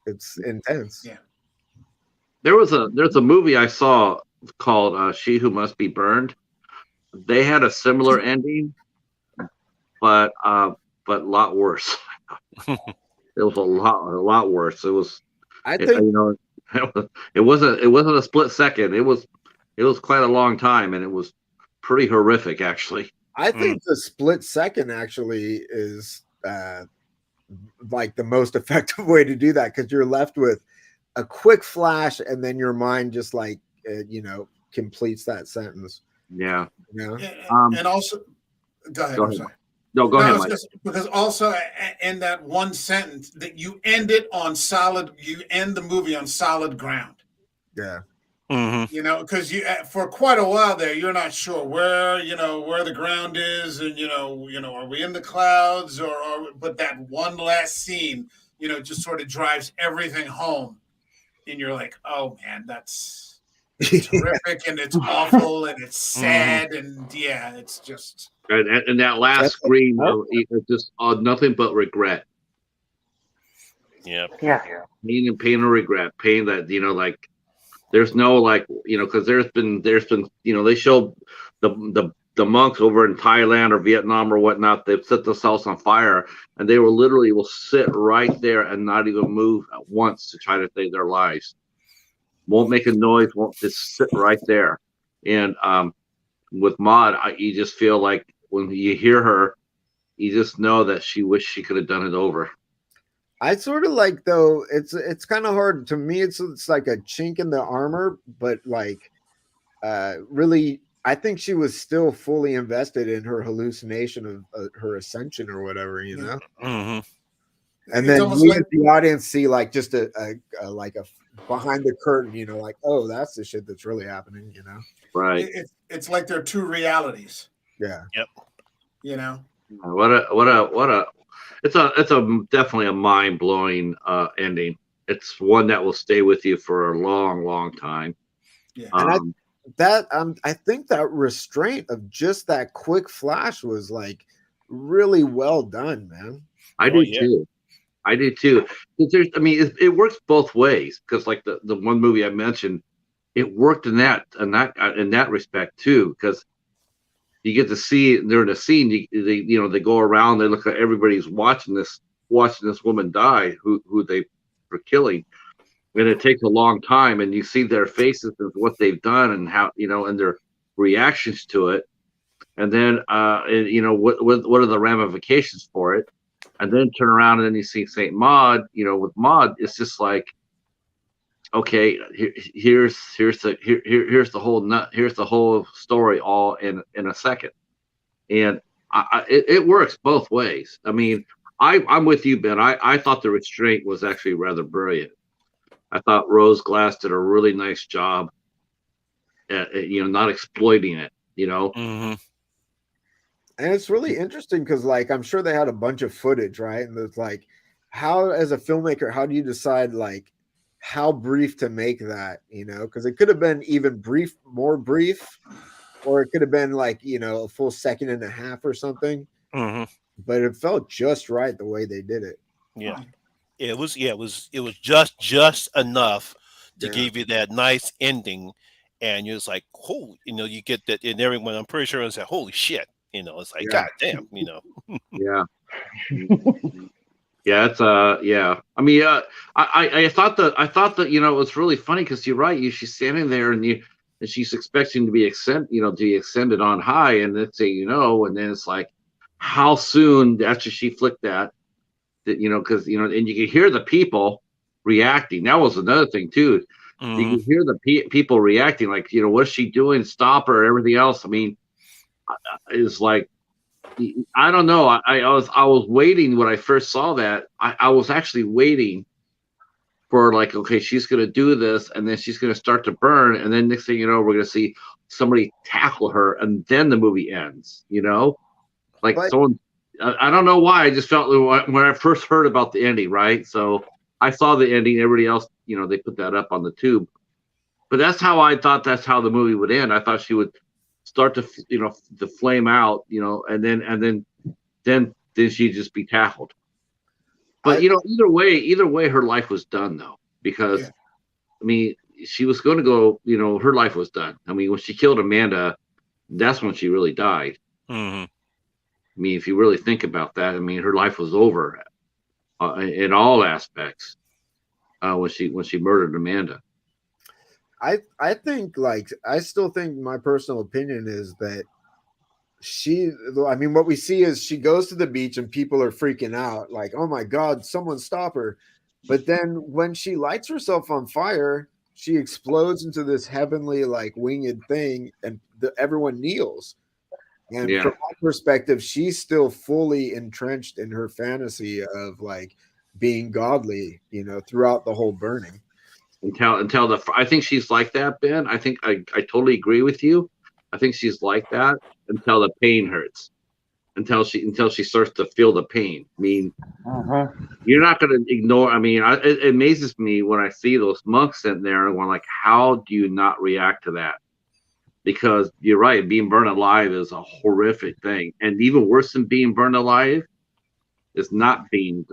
It's intense. Yeah. there's a movie I saw called She Who Must Be Burned. They had a similar ending, but a lot worse. It was a lot worse. It was, I you think know, it wasn't a split second. It was quite a long time, and it was pretty horrific, actually. I think the split second actually is like the most effective way to do that, because you're left with a quick flash, and then your mind just like completes that sentence. Yeah. You know? And also, go ahead. Go I'm ahead. sorry. No, go ahead, Mike. Because also in that one sentence that you end it on solid, you end the movie on solid ground. Yeah. You know, because you for quite a while there, you're not sure where the ground is, and are we in the clouds but that one last scene, just sort of drives everything home, and you're like, oh man, that's terrific, and it's awful, and it's sad, and yeah, it's just. And that last scream, it's just nothing but regret. Yeah. Pain and regret. Pain that like. There's no because there's been they show the monks over in Thailand or Vietnam or whatnot. They've set themselves on fire, and they will sit right there and not even move at once to try to save their lives. Won't make a noise. Won't just sit right there. And with Maud, you just feel like when you hear her, you just know that she wished she could have done it over. I sort of like, though, it's kind of hard to me. It's like a chink in the armor, but like really, I think she was still fully invested in her hallucination of her ascension or whatever, Mm-hmm. And then we as the audience see like just a behind the curtain, like, oh, that's the shit that's really happening, Right. It's like there are two realities. Yeah. Yep. What a. It's definitely a mind-blowing ending. It's one that will stay with you for a long, long time. Yeah. And I think that restraint of just that quick flash was like really well done, man. I do too. It works both ways, because like the one movie I mentioned, it worked in that respect too, because you get to see during the scene, they go around, they look at everybody's watching this woman die who they were killing, and it takes a long time, and you see their faces of what they've done and how and their reactions to it, and then what are the ramifications for it, and then turn around and then you see Saint Maud. With Maud, it's just like, okay, here's the whole story all in a second, and it works both ways. I mean, I'm with you, Ben. I thought the restraint was actually rather brilliant. I thought Rose Glass did a really nice job at not exploiting it. Mm-hmm. And it's really interesting because, like, I'm sure they had a bunch of footage, right? And it's like, how, as a filmmaker, how do you decide like how brief to make that, because it could have been even more brief, or it could have been like, a full second and a half or something. Mm-hmm. But it felt just right the way they did it. Yeah. It was just enough to give you that nice ending, and you're just like, oh, you get that, and everyone, I'm pretty sure, is like, holy shit, it's like, God damn, Yeah. Yeah, it's yeah. I mean, I thought that it was really funny, because you're right. She's standing there, and she's expecting to be ascended on high, and then and then it's like, how soon after she flicked that because and you could hear the people reacting. That was another thing too. Mm-hmm. You could hear the people reacting, like, what's she doing? Stop her! Everything else. I mean, it's like, I don't know. I was waiting when I first saw that. I was actually waiting for, like, okay, she's gonna do this, and then she's gonna start to burn, and then next thing you know, we're gonna see somebody tackle her, and then the movie ends. Like, someone. I don't know why. I just felt when I first heard about the ending, right? So I saw the ending. Everybody else, they put that up on the tube. But that's how I thought that's how the movie would end. I thought she would start to, to flame out, and then she'd just be tackled. But either way, her life was done, though, because I mean, she was going to go. Her life was done. I mean, when she killed Amanda, that's when she really died. Mm-hmm. I mean, if you really think about that, I mean, her life was over in all aspects when she murdered Amanda. I think, like, I still think my personal opinion is that what we see is she goes to the beach and people are freaking out, like, oh my God, someone stop her. But then when she lights herself on fire, she explodes into this heavenly, like, winged thing, and everyone kneels. And Yeah. from my perspective, she's still fully entrenched in her fantasy of, like, being godly, throughout the whole burning. I think she's like that, Ben. I think I totally agree with you. I think she's like that until the pain hurts, until she starts to feel the pain. I mean, you're not going to ignore. I mean, it amazes me when I see those monks sitting there and going like, how do you not react to that? Because you're right, being burned alive is a horrific thing, and even worse than being burned alive is not being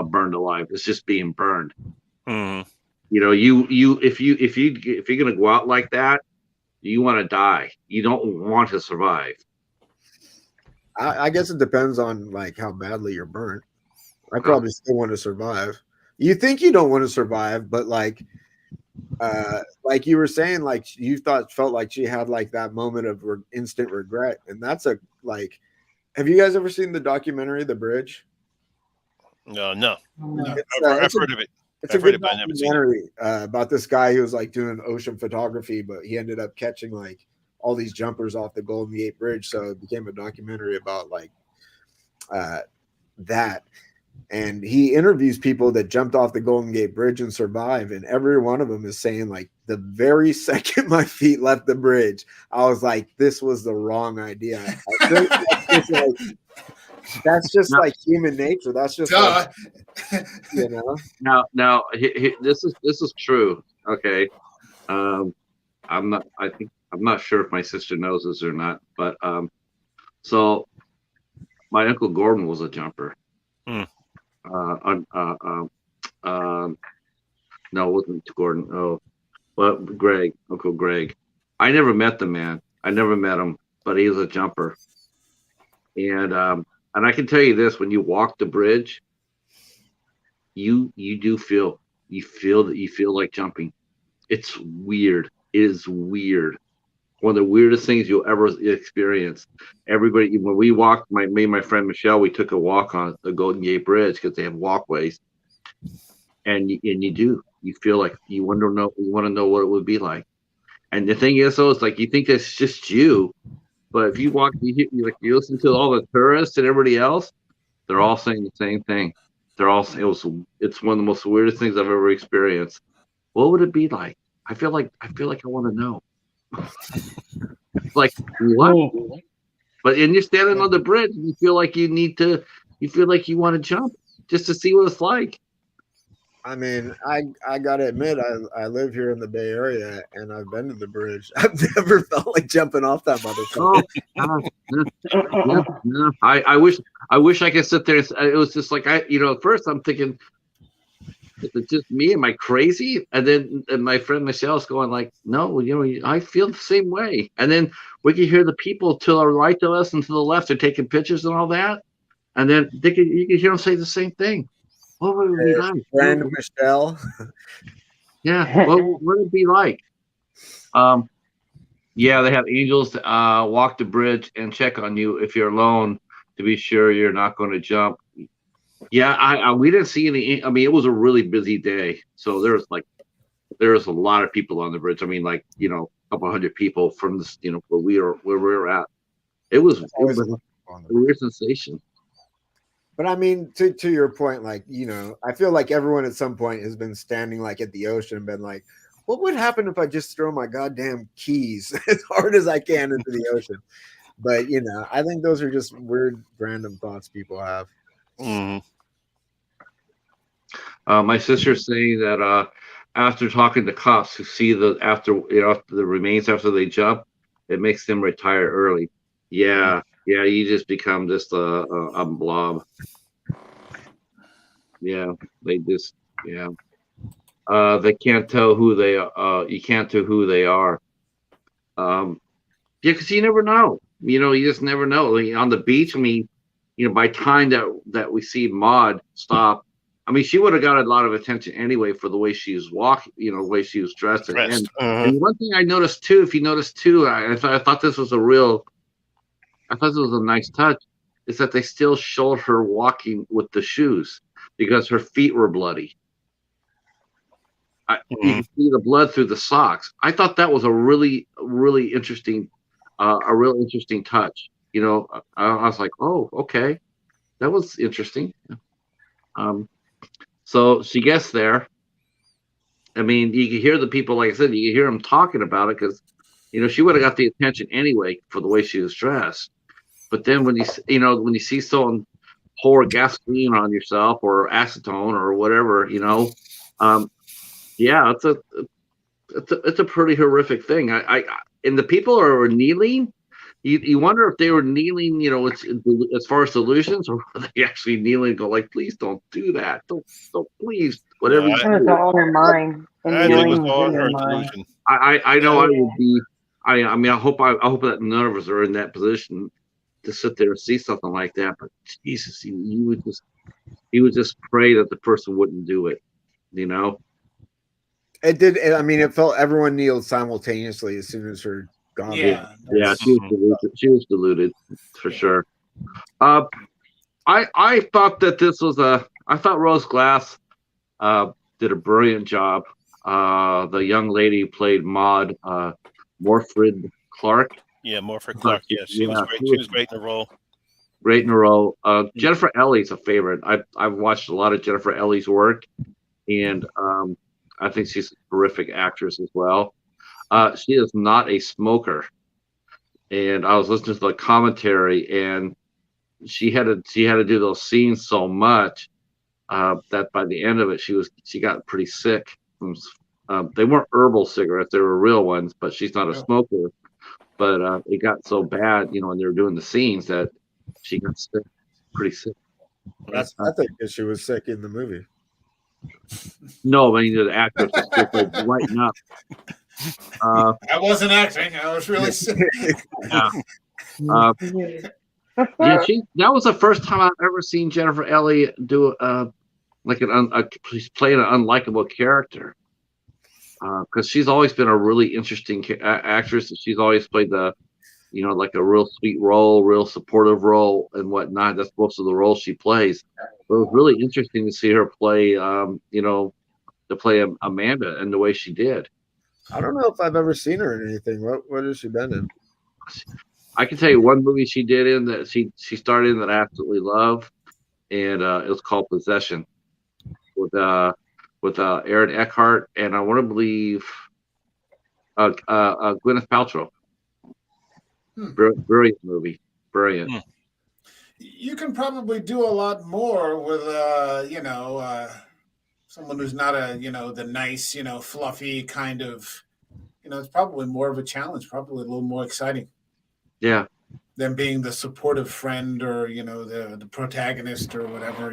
burned alive. It's just being burned. Mm-hmm. If you're gonna go out like that, you want to die. You don't want to survive. I guess it depends on, like, how badly you're burnt. I probably still want to survive. You think you don't want to survive, but like you were saying, like, you felt like she had, like, that moment of instant regret, and that's have you guys ever seen the documentary The Bridge? No. I've heard of it. It's a good documentary about this guy who was, like, doing ocean photography, but he ended up catching, like, all these jumpers off the Golden Gate Bridge, so it became a documentary about, like, that. And he interviews people that jumped off the Golden Gate Bridge and survived, and every one of them is saying, like, the very second my feet left the bridge, I was like, this was the wrong idea. I think that's just like human nature. That's just like, Now, this is true. Okay, I'm not sure if my sister knows this or not, but so my Uncle Gordon was a jumper. Hmm. No, it wasn't Gordon. Oh, but Uncle Greg. I never met the man. I never met him, but he was a jumper. And I can tell you this: when you walk the bridge, you feel like jumping. It's weird. It is weird. One of the weirdest things you'll ever experience. Everybody, when we walked, me and my friend Michelle, we took a walk on the Golden Gate Bridge because they have walkways, and you feel like you want to know what it would be like. And the thing is, though, it's like you think it's just you, but if you walk, you listen to all the tourists and everybody else, they're all saying the same thing. It's one of the most weirdest things I've ever experienced. What would it be like? I feel like I want to know. Like, what? But and you're standing on the bridge and you feel like you want to jump just to see what it's like. I mean, I gotta admit, I live here in the Bay Area and I've been to the bridge. I've never felt like jumping off that motherfucker. No. I wish I could sit there. It was just like at first I'm thinking, is it just me? Am I crazy? And then my friend Michelle's going like, no, I feel the same way. And then we can hear the people to the right of us and to the left are taking pictures and all that. And then you can hear them say the same thing. What would it be like? Friend Michelle. Yeah. What would it be like? Yeah, they have angels walk the bridge and check on you if you're alone to be sure you're not going to jump. Yeah, we didn't see any. I mean, it was a really busy day, so there was a lot of people on the bridge. I mean, like a couple hundred people from this, where we were at. It was a weird sensation. But I mean, to your point, like, I feel like everyone at some point has been standing, like, at the ocean and been like, what would happen if I just throw my goddamn keys as hard as I can into the ocean? But I think those are just weird, random thoughts people have. Mm-hmm. My sister's saying that after talking to cops who see the remains after they jump, it makes them retire early. Yeah, you just become just a blob. Yeah, They can't tell who they are. You can't tell who they are. Yeah, because you never know. You just never know. Like, on the beach, I mean, by time that we see Maud stop, I mean, she would have got a lot of attention anyway for the way she was walking, the way she was dressed. Dressed. And one thing I noticed too, if you noticed too, I thought this was a nice touch, is that they still showed her walking with the shoes because her feet were bloody. You can see the blood through the socks. I thought that was a really, really interesting, a real interesting touch. I was like, oh, okay, that was interesting. So she gets there. I mean, you can hear the people, like I said, you can hear them talking about it because, she would have got the attention anyway for the way she was dressed. But then when you see someone pour gasoline on yourself or acetone or whatever, yeah, it's a pretty horrific thing. And the people are kneeling. You wonder if they were kneeling, as far as solutions, or were they actually kneeling and go like, please don't do that. Don't please, whatever you do. It's all in her mind. And I think it was kneeling all in her her mind. delusion. I know I would be. I mean, I hope that none of us are in that position to sit there and see something like that. But Jesus, you would just pray that the person wouldn't do it. It did. I mean, it felt everyone kneeled simultaneously as soon as her gone. Yeah. Yeah, she was deluded. She was deluded for sure. I thought that this was I thought Rose Glass did a brilliant job. The young lady who played Maud, Morfrid Clark. Yeah, Morfrid Clark. Yeah, she was great. She was great in the role. Great in a role. Jennifer Ellie's a favorite. I've watched a lot of Jennifer Ellie's work, and I think she's a terrific actress as well. She is not a smoker, and I was listening to the commentary, and she had to do those scenes so much that by the end of it, she got pretty sick. They weren't herbal cigarettes; they were real ones. But she's not a smoker. But it got so bad, when they were doing the scenes, that she got sick, pretty sick. I think that she was sick in the movie. No, I mean the actress was just like lighten up. I wasn't acting. I was really sick. Yeah. Yeah, that was the first time I've ever seen Jennifer Ellie do she's playing an unlikable character. Because she's always been a really interesting actress. She's always played like a real sweet role, real supportive role, and whatnot. That's most of the roles she plays. But it was really interesting to see her play, to play Amanda and the way she did. I don't know if I've ever seen her in anything. What has she been in? I can tell you one movie she did in that she starred in that I absolutely love, and it was called Possession with Aaron Eckhart, and I want to believe Gwyneth Paltrow. Brilliant movie. Brilliant. You can probably do a lot more with someone who's not the nice, fluffy kind of, it's probably more of a challenge, probably a little more exciting. Yeah. Than being the supportive friend or, the protagonist or whatever,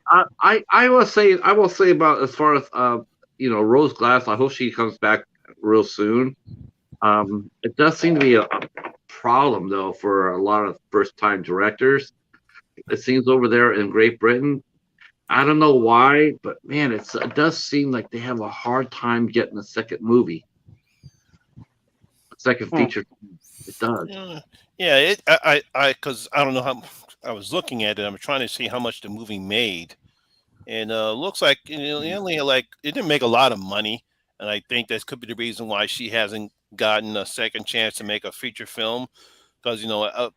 I will say about as far as Rose Glass, I hope she comes back real soon. It does seem to be a problem though for a lot of first time directors. It seems over there in Great Britain, I don't know why, but man, it does seem like they have a hard time getting a second movie, a second feature. It does. Yeah, because I don't know how. I was looking at it. I'm trying to see how much the movie made, and looks like it only it didn't make a lot of money, and I think that could be the reason why she hasn't gotten a second chance to make a feature film. Because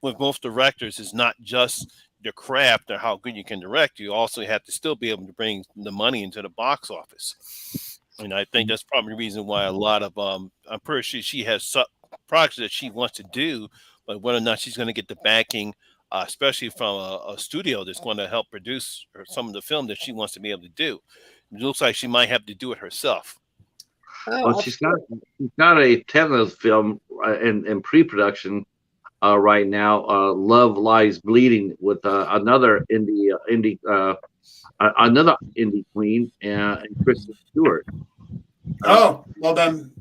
with most directors, it's not just the craft or how good you can direct. You also have to still be able to bring the money into the box office, and I think that's probably the reason why a lot of I'm pretty sure she has projects that she wants to do, but whether or not she's going to get the backing. Especially from a studio that's going to help produce some of the film that she wants to be able to do. It looks like she might have to do it herself. Well, she's got a tentative film in pre-production right now. Love Lies Bleeding with another indie another indie queen, and Kristen Stewart. Oh, well then,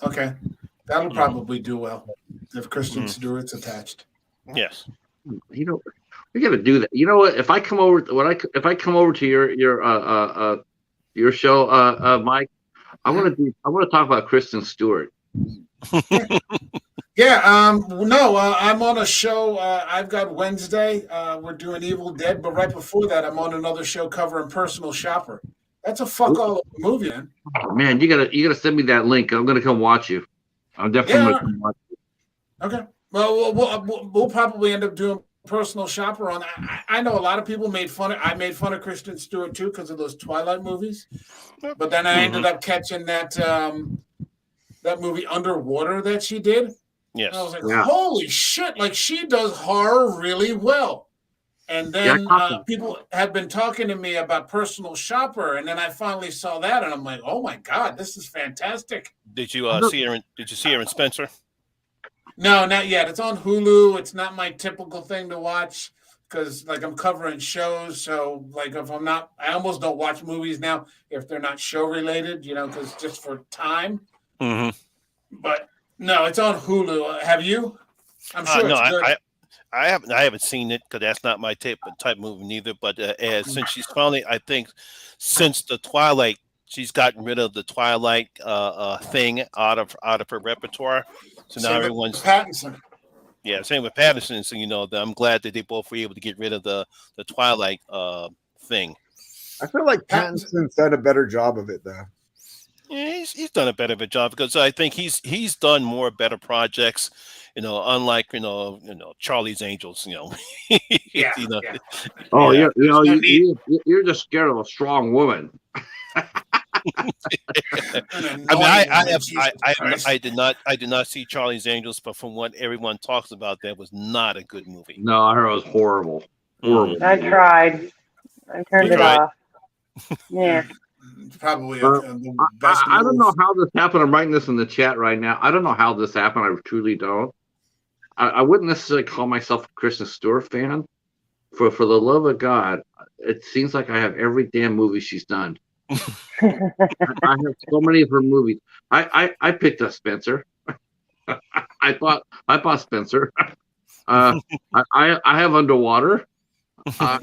okay, that'll probably do well if Kristen Stewart's attached. Yes. We got to do that. You know what? If I come over, if I come over to your show, Mike, I want to talk about Kristen Stewart. Yeah. No, I'm on a show. I've got Wednesday. We're doing Evil Dead, but right before that, I'm on another show covering Personal Shopper. That's a fuck all movie, man. Oh, man, you gotta send me that link. I'm gonna come watch you. I'm definitely gonna come watch you. Okay. Well, we'll probably end up doing Personal Shopper on that. I know a lot of people made fun of. I made fun of Kristen Stewart too because of those Twilight movies, but then I ended up catching that that movie Underwater that she did. Yes. And I was like, holy shit! Like she does horror really well. And then people had been talking to me about Personal Shopper, and then I finally saw that, and I'm like, oh my god, this is fantastic. Did you see her? Did you see her in Spencer? No, not yet. It's on Hulu. It's not my typical thing to watch because, like, I'm covering shows. So, like, if I'm not, I almost don't watch movies now if they're not show related, because just for time. Mm-hmm. But no, it's on Hulu. Have you? I'm sure it's good. I haven't seen it because that's not my type movie neither. But since she's finally, I think, since the Twilight, she's gotten rid of the Twilight thing out of her repertoire. So now everyone's Pattinson. Yeah, same with Pattinson. So I'm glad that they both were able to get rid of the Twilight thing. I feel like Pattinson's done a better job of it though. Yeah, he's done a better of a job because I think he's done more better projects. Unlike Charlie's Angels. Yeah. Oh, yeah. You're just scared of a strong woman. I did not see Charlie's Angels, but from what everyone talks about, that was not a good movie. No, I heard it was horrible. Horrible. I tried. I turned it off. Yeah. Probably the best. I don't know how this happened. I'm writing this in the chat right now. I don't know how this happened. I truly don't. I wouldn't necessarily call myself a Kristen Stewart fan. For the love of God, it seems like I have every damn movie she's done. I have so many of her movies. I picked up Spencer. I bought Spencer. I have Underwater. I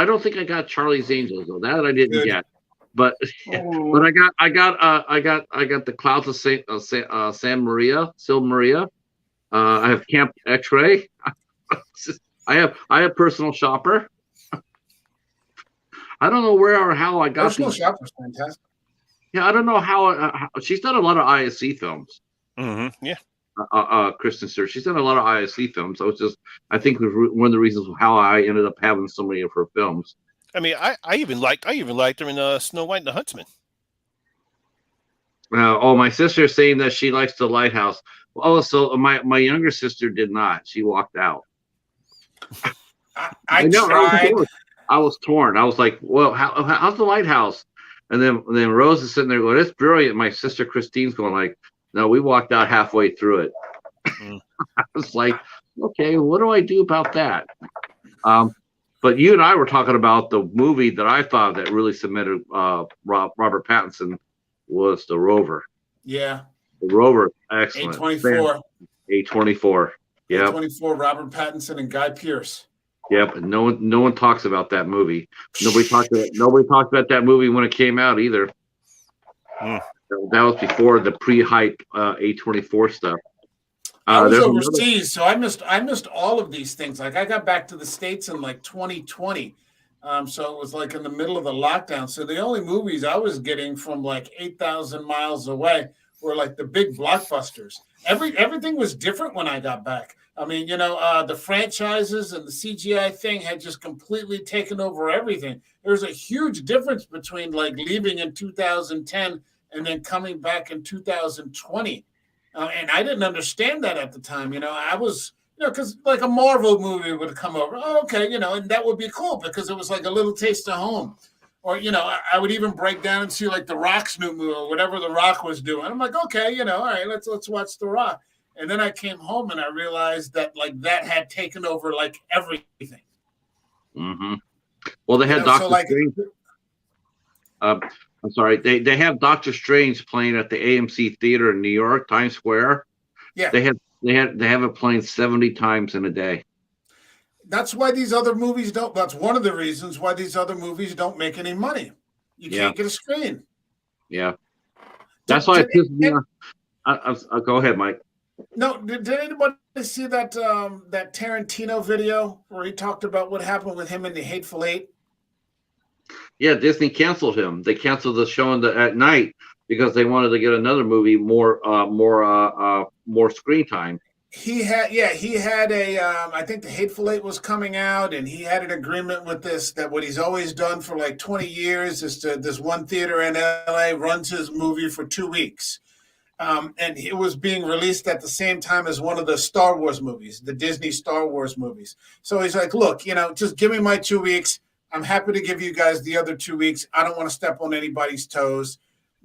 don't think I got Charlie's Angels though. That I didn't get. But I got the Clouds of Sil Maria. I have Camp X-Ray. I have Personal Shopper. I don't know where or how I got Personal Shopper's fantastic. Yeah, I don't know how she's done a lot of IFC films. Mm-hmm. Yeah. Kristen Stewart. She's done a lot of IFC films. So it's just I think one of the reasons how I ended up having so many of her films. I mean, I even liked her in Snow White and the Huntsman. My sister's saying that she likes The Lighthouse. Oh, so my younger sister did not. She walked out. I tried. I was torn. I was like, well, how's The Lighthouse? And then Rose is sitting there going, it's brilliant. My sister Christine's going like, no, we walked out halfway through it. I was like, okay, what do I do about that? But you and I were talking about the movie that I thought that really cemented Robert Pattinson was The Rover. Yeah. The Rover, excellent. A24. A24. Yeah. A24, Robert Pattinson and Guy Pearce. Yep, and no one talks about that movie. Nobody talked about that movie when it came out either. That was before the pre-hype A24 stuff. I was overseas, so I missed all of these things. Like I got back to the States in like 2020. So it was like in the middle of the lockdown. So the only movies I was getting from like 8,000 miles away were like the big blockbusters. Everything was different when I got back. I mean, the franchises and the CGI thing had just completely taken over everything. There's a huge difference between like leaving in 2010 and then coming back in 2020. And I didn't understand that at the time. I was, because like a Marvel movie would come over. Oh, okay, and that would be cool because it was like a little taste of home. Or, I would even break down and see like The Rock's new movie or whatever The Rock was doing. I'm like, okay, all right, let's watch The Rock. And then I came home and I realized that like that had taken over like everything. Mm-hmm. Well, they You had know, Doctor so like, Strange. I'm sorry. They have Doctor Strange playing at the AMC Theater in New York, Times Square. yeah, They have it playing 70 times in a day. that's why these other movies don't. That's one of the reasons why these other movies don't make any money. You Yeah. can't get a screen. Yeah. That's why it pisses me off. I'll go ahead, Mike. No, did anybody see that that Tarantino video where he talked about what happened with him in the Hateful Eight? Yeah, Disney canceled him. They canceled the show at night because they wanted to get another movie more screen time. He had a I think the Hateful Eight was coming out, and he had an agreement with that what he's always done for like 20 years is to this one theater in LA runs his movie for 2 weeks. And it was being released at the same time as one of the Star Wars movies, the Disney Star Wars movies. So he's like, look, just give me my 2 weeks. I'm happy to give you guys the other 2 weeks. I don't want to step on anybody's toes.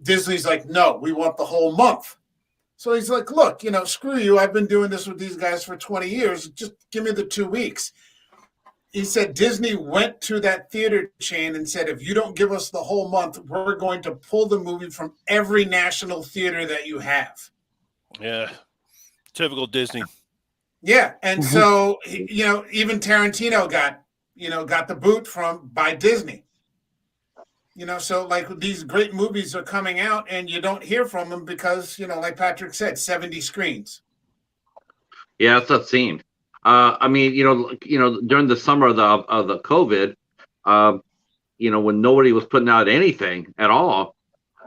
Disney's like, no, we want the whole month. So he's like, look, screw you. I've been doing this with these guys for 20 years. Just give me the 2 weeks. He said Disney went to that theater chain and said, if you don't give us the whole month, we're going to pull the movie from every national theater that you have. Yeah. Typical Disney. Yeah. And so, even Tarantino got the boot by Disney. So like these great movies are coming out and you don't hear from them because, like Patrick said, 70 screens. Yeah, that's that scene. I mean, during the summer of the COVID, when nobody was putting out anything at all,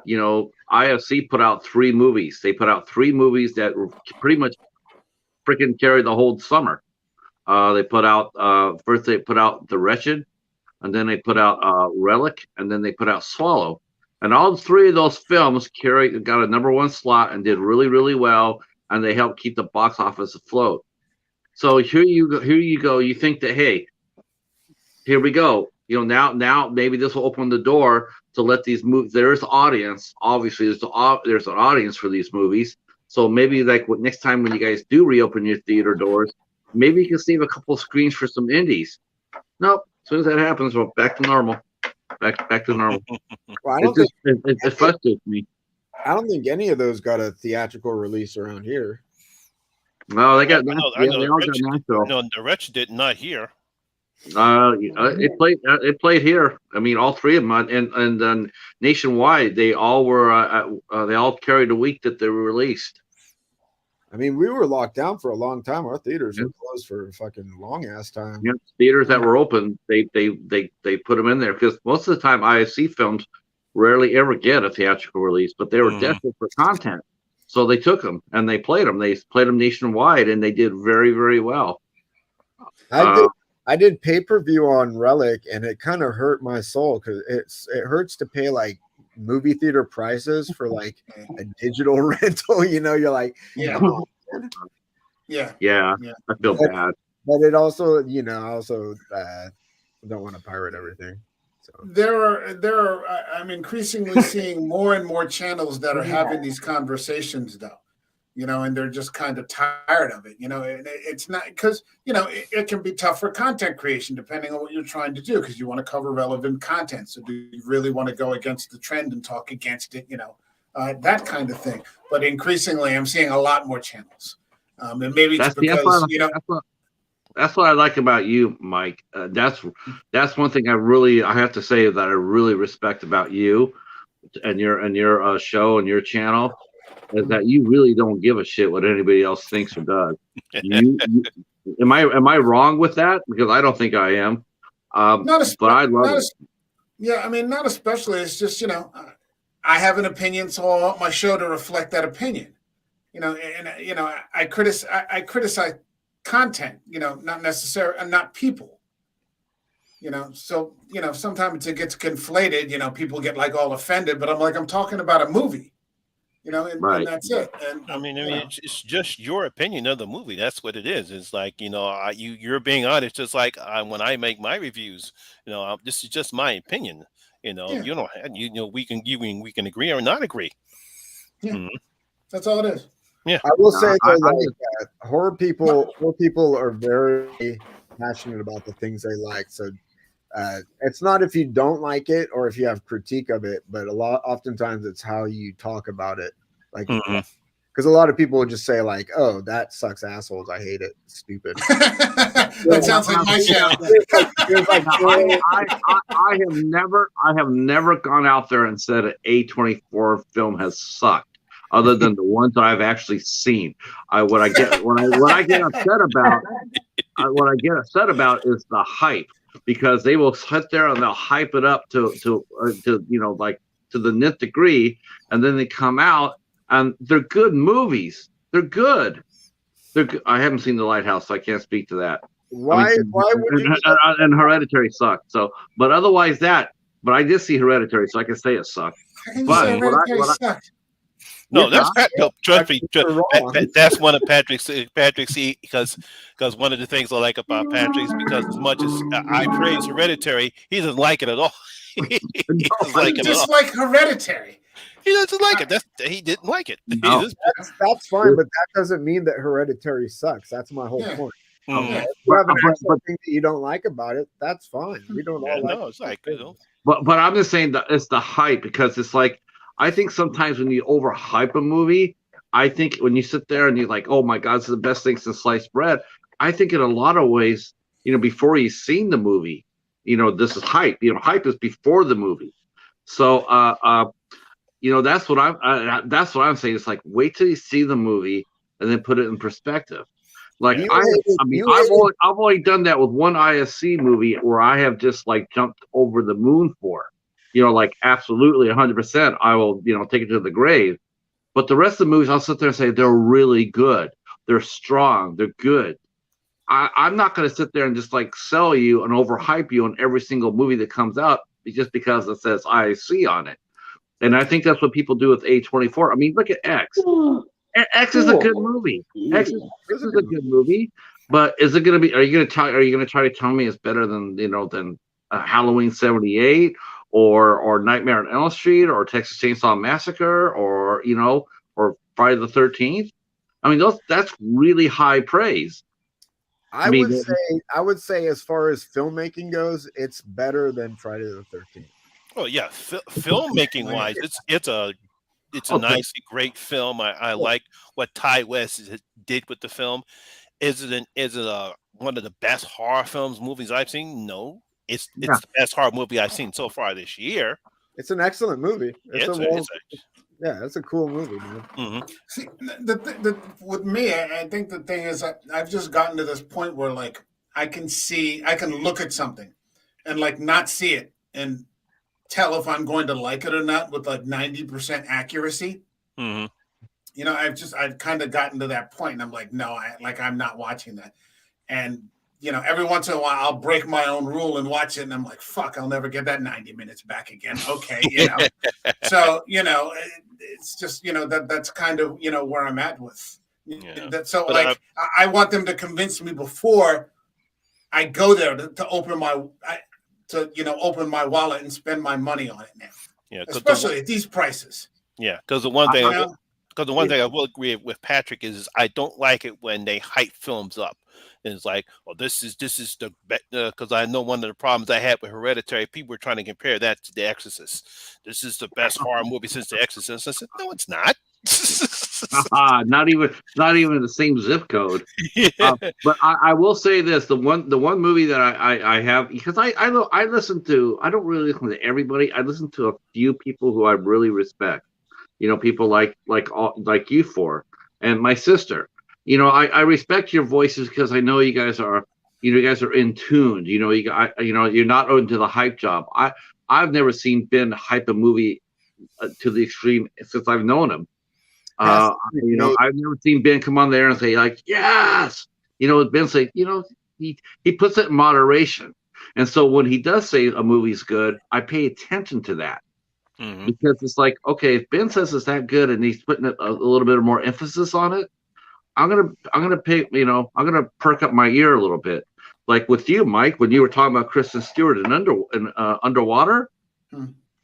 IFC put out 3 movies. They put out 3 movies that pretty much freaking carried the whole summer. They put out first they put out The Wretched, and then they put out Relic, and then they put out Swallow. And all 3 of those films got a #1 slot and did really, really well, and they helped keep the box office afloat. So here you go. You think that, hey, here we go. Now maybe this will open the door to let these movies. There's audience. Obviously, there's an audience for these movies. So maybe like next time when you guys do reopen your theater doors, maybe you can save a couple of screens for some indies. Nope. As soon as that happens, well, back to normal. Back to normal. Well, it frustrates me. I don't think any of those got a theatrical release around here. No, they got. I know The Wretched did not here. It played here. I mean, all 3 of them, and nationwide, they all were. They all carried a week that they were released. I mean, we were locked down for a long time. Our theaters were closed for a fucking long ass time. Yeah, theaters that were open, they put them in there because most of the time IFC films rarely ever get a theatrical release, but they were desperate for content. So they took them and they played them. They played them nationwide, and they did very, very well. I did pay-per-view on Relic, and it kind of hurt my soul because it hurts to pay like movie theater prices for like a digital rental. You're like, yeah, yeah. I feel bad, but it also, I also don't want to pirate everything. So I'm increasingly seeing more and more channels that are having these conversations, though, and they're just kind of tired of it. It's not because, it can be tough for content creation depending on what you're trying to do because you want to cover relevant content. So do you really want to go against the trend and talk against it, that kind of thing. But increasingly, I'm seeing a lot more channels. And maybe it's because, That's what I like about you, Mike. That's one thing I have to say that I really respect about you and your show and your channel is that you really don't give a shit what anybody else thinks or does. Am I wrong with that? Because I don't think I am. But I love it. Yeah, I mean, not especially. It's just I have an opinion, so I want my show to reflect that opinion. I criticize content, not necessarily, and not people. So sometimes it gets conflated. People get like all offended, but I'm talking about a movie. Right. And that's it. And I mean, it's just your opinion of the movie. That's what it is. It's like, you're being honest. Just like when I make my reviews, this is just my opinion. We can agree or not agree. Yeah, that's all it is. Yeah, I will say though, horror people are very passionate about the things they like. So It's not if you don't like it or if you have critique of it, but oftentimes it's how you talk about it. Like, because a lot of people will just say like, "Oh, that sucks, assholes. I hate it. Stupid." That sounds like my channel. I have never gone out there and said an A24 film has sucked, other than the ones I've actually seen. What I get upset about is the hype, because they will sit there and they'll hype it up to like to the nth degree, and then they come out and they're good movies. They're good. I haven't seen The Lighthouse, so I can't speak to that. Why would you? And Hereditary sucked. So, but otherwise but I did see Hereditary, so I can say it sucked. But no, that's trust me. That's one of Patrick's because one of the things I like about Patrick is because as much as I praise Hereditary, he doesn't like it at all. He doesn't like Hereditary. He doesn't like it. He didn't like it. No. That's fine, but that doesn't mean that Hereditary sucks. That's my whole point. If you have an actual thing that you don't like about it, that's fine. We don't all like it. It's like, but I'm just saying that it's the hype, because it's like, I think sometimes when you overhype a movie, I think when you sit there and you're like, oh my God, this is the best thing since sliced bread. I think in a lot of ways, before you've seen the movie, this is hype. Hype is before the movie. So, that's what I'm saying. It's like, wait till you see the movie and then put it in perspective. Like I've only done that with one IFC movie where I have just like jumped over the moon for, like absolutely 100%. I will, take it to the grave. But the rest of the movies, I'll sit there and say they're really good. They're strong. They're good. I'm not going to sit there and just like sell you and overhype you on every single movie that comes out just because it says IFC on it. And I think that's what people do with A24. I mean, look at X. X is a good movie. X is a good movie, but is it going to be? Are you going to try to tell me it's better than Halloween '78 or Nightmare on Elm Street or Texas Chainsaw Massacre or or Friday the 13th? I mean, that's really high praise. I would say as far as filmmaking goes, it's better than Friday the 13th. Oh yeah, filmmaking wise, it's a nicely great film. I like what Ty West did with the film. Is it one of the best horror movies I've seen? No, it's the best horror movie I've seen so far this year. It's an excellent movie. It's a cool movie, man. Mm-hmm. See, with me, I think the thing is I've just gotten to this point where like I can look at something and like not see it and tell if I'm going to like it or not with like 90% accuracy. Mm-hmm. I've kind of gotten to that point and I'm like, no, I'm not watching that. And, every once in a while I'll break my own rule and watch it. And I'm like, fuck, I'll never get that 90 minutes back again. Okay. So, it's just, that's kind of, where I'm at with that. So but I want them to convince me before I go there to open my, open my wallet and spend my money on it now. Yeah, especially at these prices. Yeah, because the one thing I will agree with Patrick is I don't like it when they hype films up. And it's like, well, this is the because I know one of the problems I had with Hereditary, people were trying to compare that to The Exorcist. This is the best horror movie since The Exorcist. I said, no, it's not. Not even the same zip code. But I will say this: the one movie that I have, because I listen to, I don't really listen to everybody. I listen to a few people who I really respect. People like you four and my sister. I respect your voices because I know you guys are in tune. You're not into the hype job. I've never seen Ben hype a movie to the extreme since I've known him. I've never seen Ben come on there and say like, yes, Ben say, he puts it in moderation. And so when he does say a movie's good, I pay attention to that. Mm-hmm. Because it's like, okay, if Ben says it's that good and he's putting a little bit more emphasis on it, I'm gonna pay, I'm gonna perk up my ear a little bit. Like with you, Mike, when you were talking about Kristen Stewart in Underwater,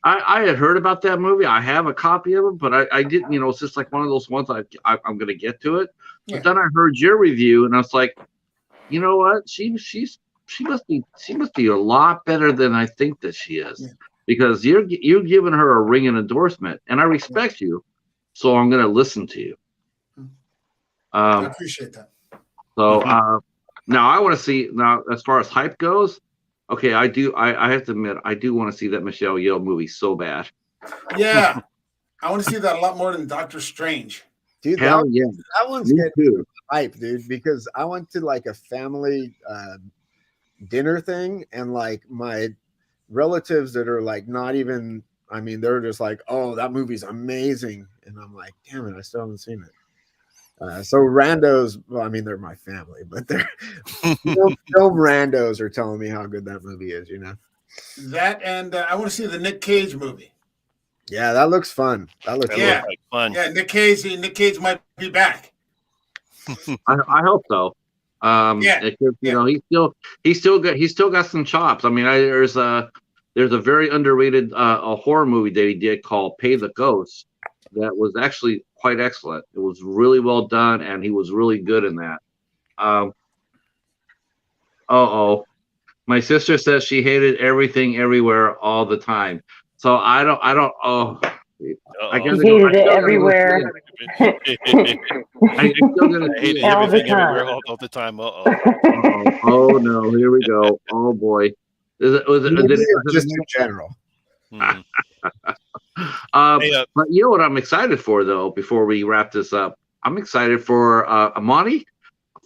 I had heard about that movie. I have a copy of it, but I didn't. It's just like one of those ones I'm gonna get to it. Yeah. But then I heard your review, and I was like, you know what? She's she must be a lot better than I think that she is, Yeah. because you're giving her a ringing endorsement, and I respect you, so I'm going to listen to you. I appreciate that. So now I want to see, now as far as hype goes. Okay, I have to admit, I do want to see that Michelle Yeoh movie so bad. Yeah, I want to see that a lot more than Doctor Strange. Dude, Hell that, yeah, that one's me getting too. hype, dude, because I went to like a family dinner thing, and like my relatives that are like not even, I mean, they're just like, oh, that movie's amazing. And I'm like, damn it, I still haven't seen it. So randos, well, I mean, they're my family, but they're film randos are telling me how good that movie is, you know? That, and I want to see the Nick Cage movie. Yeah, that looks fun. That looks Yeah. Like fun. Yeah, Nick Cage might be back. I hope so. Yeah. Because, you know, he's still got some chops. I mean, there's a very underrated a horror movie that he did called Pay the Ghost that was actually quite excellent. It was really well done, and he was really good in that. My sister says she hated everything everywhere all the time. So I don't I guess He hated it everywhere. I still gotta I hate see it. it. All the Everything everywhere time. all the time. Oh no, here we go. Oh boy. Was it just in general. Mhm. But you know what I'm excited for, though, before we wrap this up? I'm excited for Monty.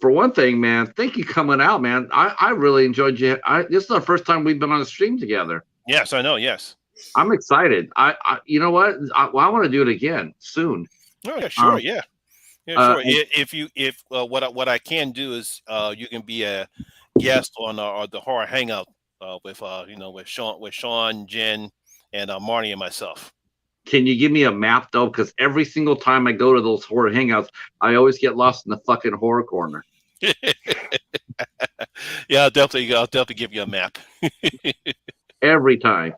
For one thing, man, thank you coming out, man. I really enjoyed you. This is the first time we've been on a stream together. Yes, I know. Yes. I'm excited. You know what? I want to do it again soon. Oh yeah, sure. Yeah, sure. If what I can do is you can be a guest on the horror hangout with with Sean, Jen, and Marnie and myself. Can you give me a map though? Because every single time I go to those horror hangouts, I always get lost in the fucking horror corner. Yeah, I'll definitely give you a map. Every time.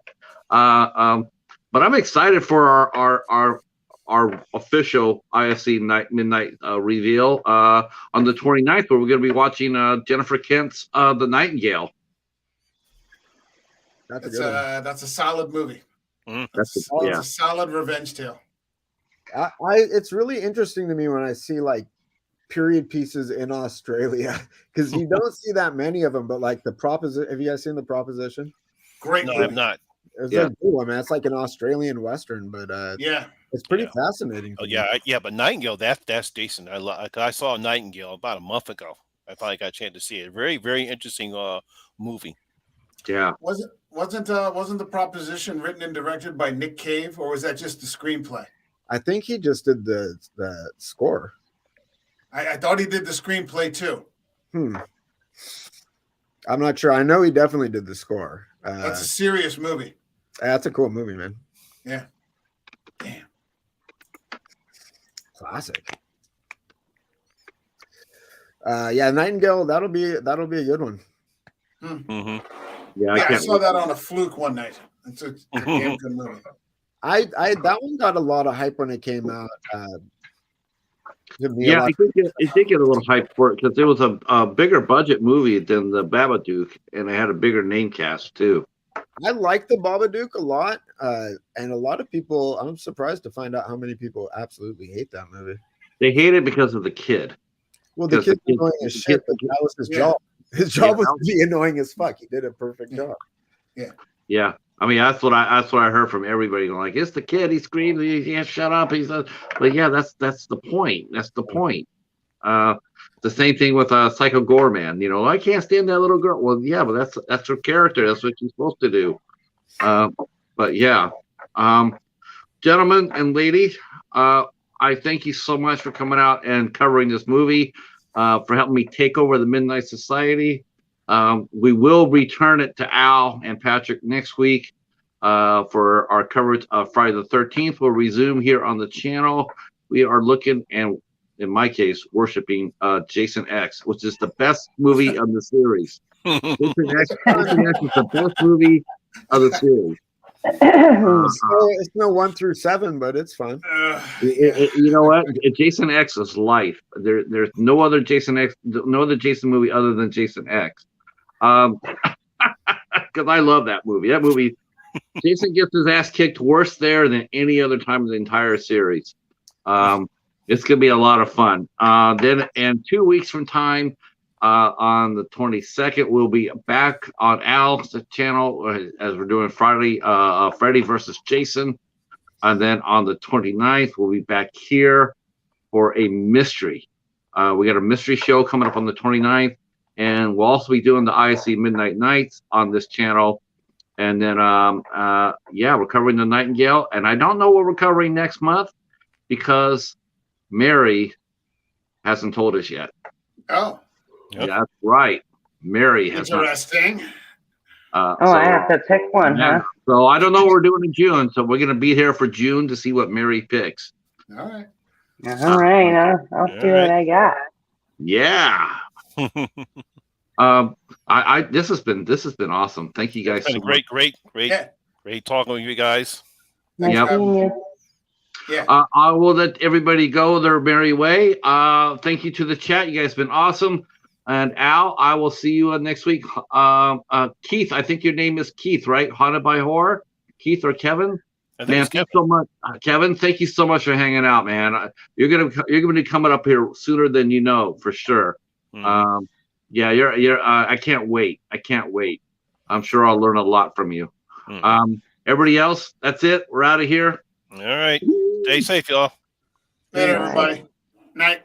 But I'm excited for our official IFC Midnight reveal on the 29th, where we're going to be watching Jennifer Kent's The Nightingale. That's a solid movie. That's It's a solid revenge tale. It's really interesting to me when I see like period pieces in Australia, because you don't see that many of them. But like the Proposition, have you guys seen The Proposition? Great No, movie. I'm not. It's a good one, man. It's like an Australian Western, but it's pretty fascinating. Oh yeah, but Nightingale, that's decent. I saw Nightingale about a month ago. I finally got a chance to see it. Very, very interesting movie. Yeah. Wasn't The Proposition written and directed by Nick Cave, or was that just the screenplay? I think he just did the score. I thought he did the screenplay too. I'm not sure. I know he definitely did the score. That's a serious movie. That's a cool movie, man. Yeah. Damn. Classic. Nightingale. That'll be a good one. Mm-hmm. Yeah, I saw that on a fluke one night. It's a damn good movie. I that one got a lot of hype when it came out. Yeah, I think it did get a little hype for it because it was a bigger budget movie than the Babadook, and it had a bigger name cast too. I like the Babadook a lot, and a lot of people. I'm surprised to find out how many people absolutely hate that movie. They hate it because of the kid. Well, the kid's annoying as shit, but that was his job. His job was to be annoying as fuck. He did a perfect job. Yeah. I mean, that's what I heard from everybody. Like, it's the kid. He screams. He can't shut up. He's but yeah, that's the point. That's the point. The same thing with Psycho Gorman. You know, I can't stand that little girl. Well, yeah, but that's her character. That's what she's supposed to do. But yeah, gentlemen and lady, I thank you so much for coming out and covering this movie, for helping me take over the Midnight Society. We will return it to Al and Patrick next week for our coverage of Friday the 13th. We'll resume here on the channel. We are looking, and in my case, worshiping Jason X, which is the best movie of the series. Jason X is the best movie of the series. It's no 1 through 7, but it's fun. You know what? Jason X is life. There's no other Jason X, no other Jason movie other than Jason X. Because I love that movie. That movie, Jason gets his ass kicked worse there than any other time in the entire series. It's gonna be a lot of fun. Then, and 2 weeks from time, on the 22nd, we'll be back on Al's channel as we're doing Freddy versus Jason. And then on the 29th, we'll be back here for a mystery. We got a mystery show coming up on the 29th, and we'll also be doing the IFC Midnight Knights on this channel. And then, we're covering the Nightingale. And I don't know what we're covering next month because Mary hasn't told us yet. Oh. Yep. That's right. Mary has interesting. I have to pick one, huh? So I don't know what we're doing in June. So we're going to be here for June to see what Mary picks. All right. All right. I'll see what I got. Yeah. This has been awesome. Thank you guys. It's been great talking with you guys. Nice seeing you. Yeah. I will let everybody go their merry way. Thank you to the chat. You guys have been awesome. And Al, I will see you next week. Keith, I think your name is Keith, right? Haunted by Horror? Keith or Kevin? Man, thanks so much. Kevin, thank you so much for hanging out, man. You're gonna be coming up here sooner than you know, for sure. Mm-hmm. You're I can't wait. I'm sure I'll learn a lot from you. Mm-hmm. Everybody else, that's it. We're out of here. All right. Stay safe, y'all. Later, everybody. Night.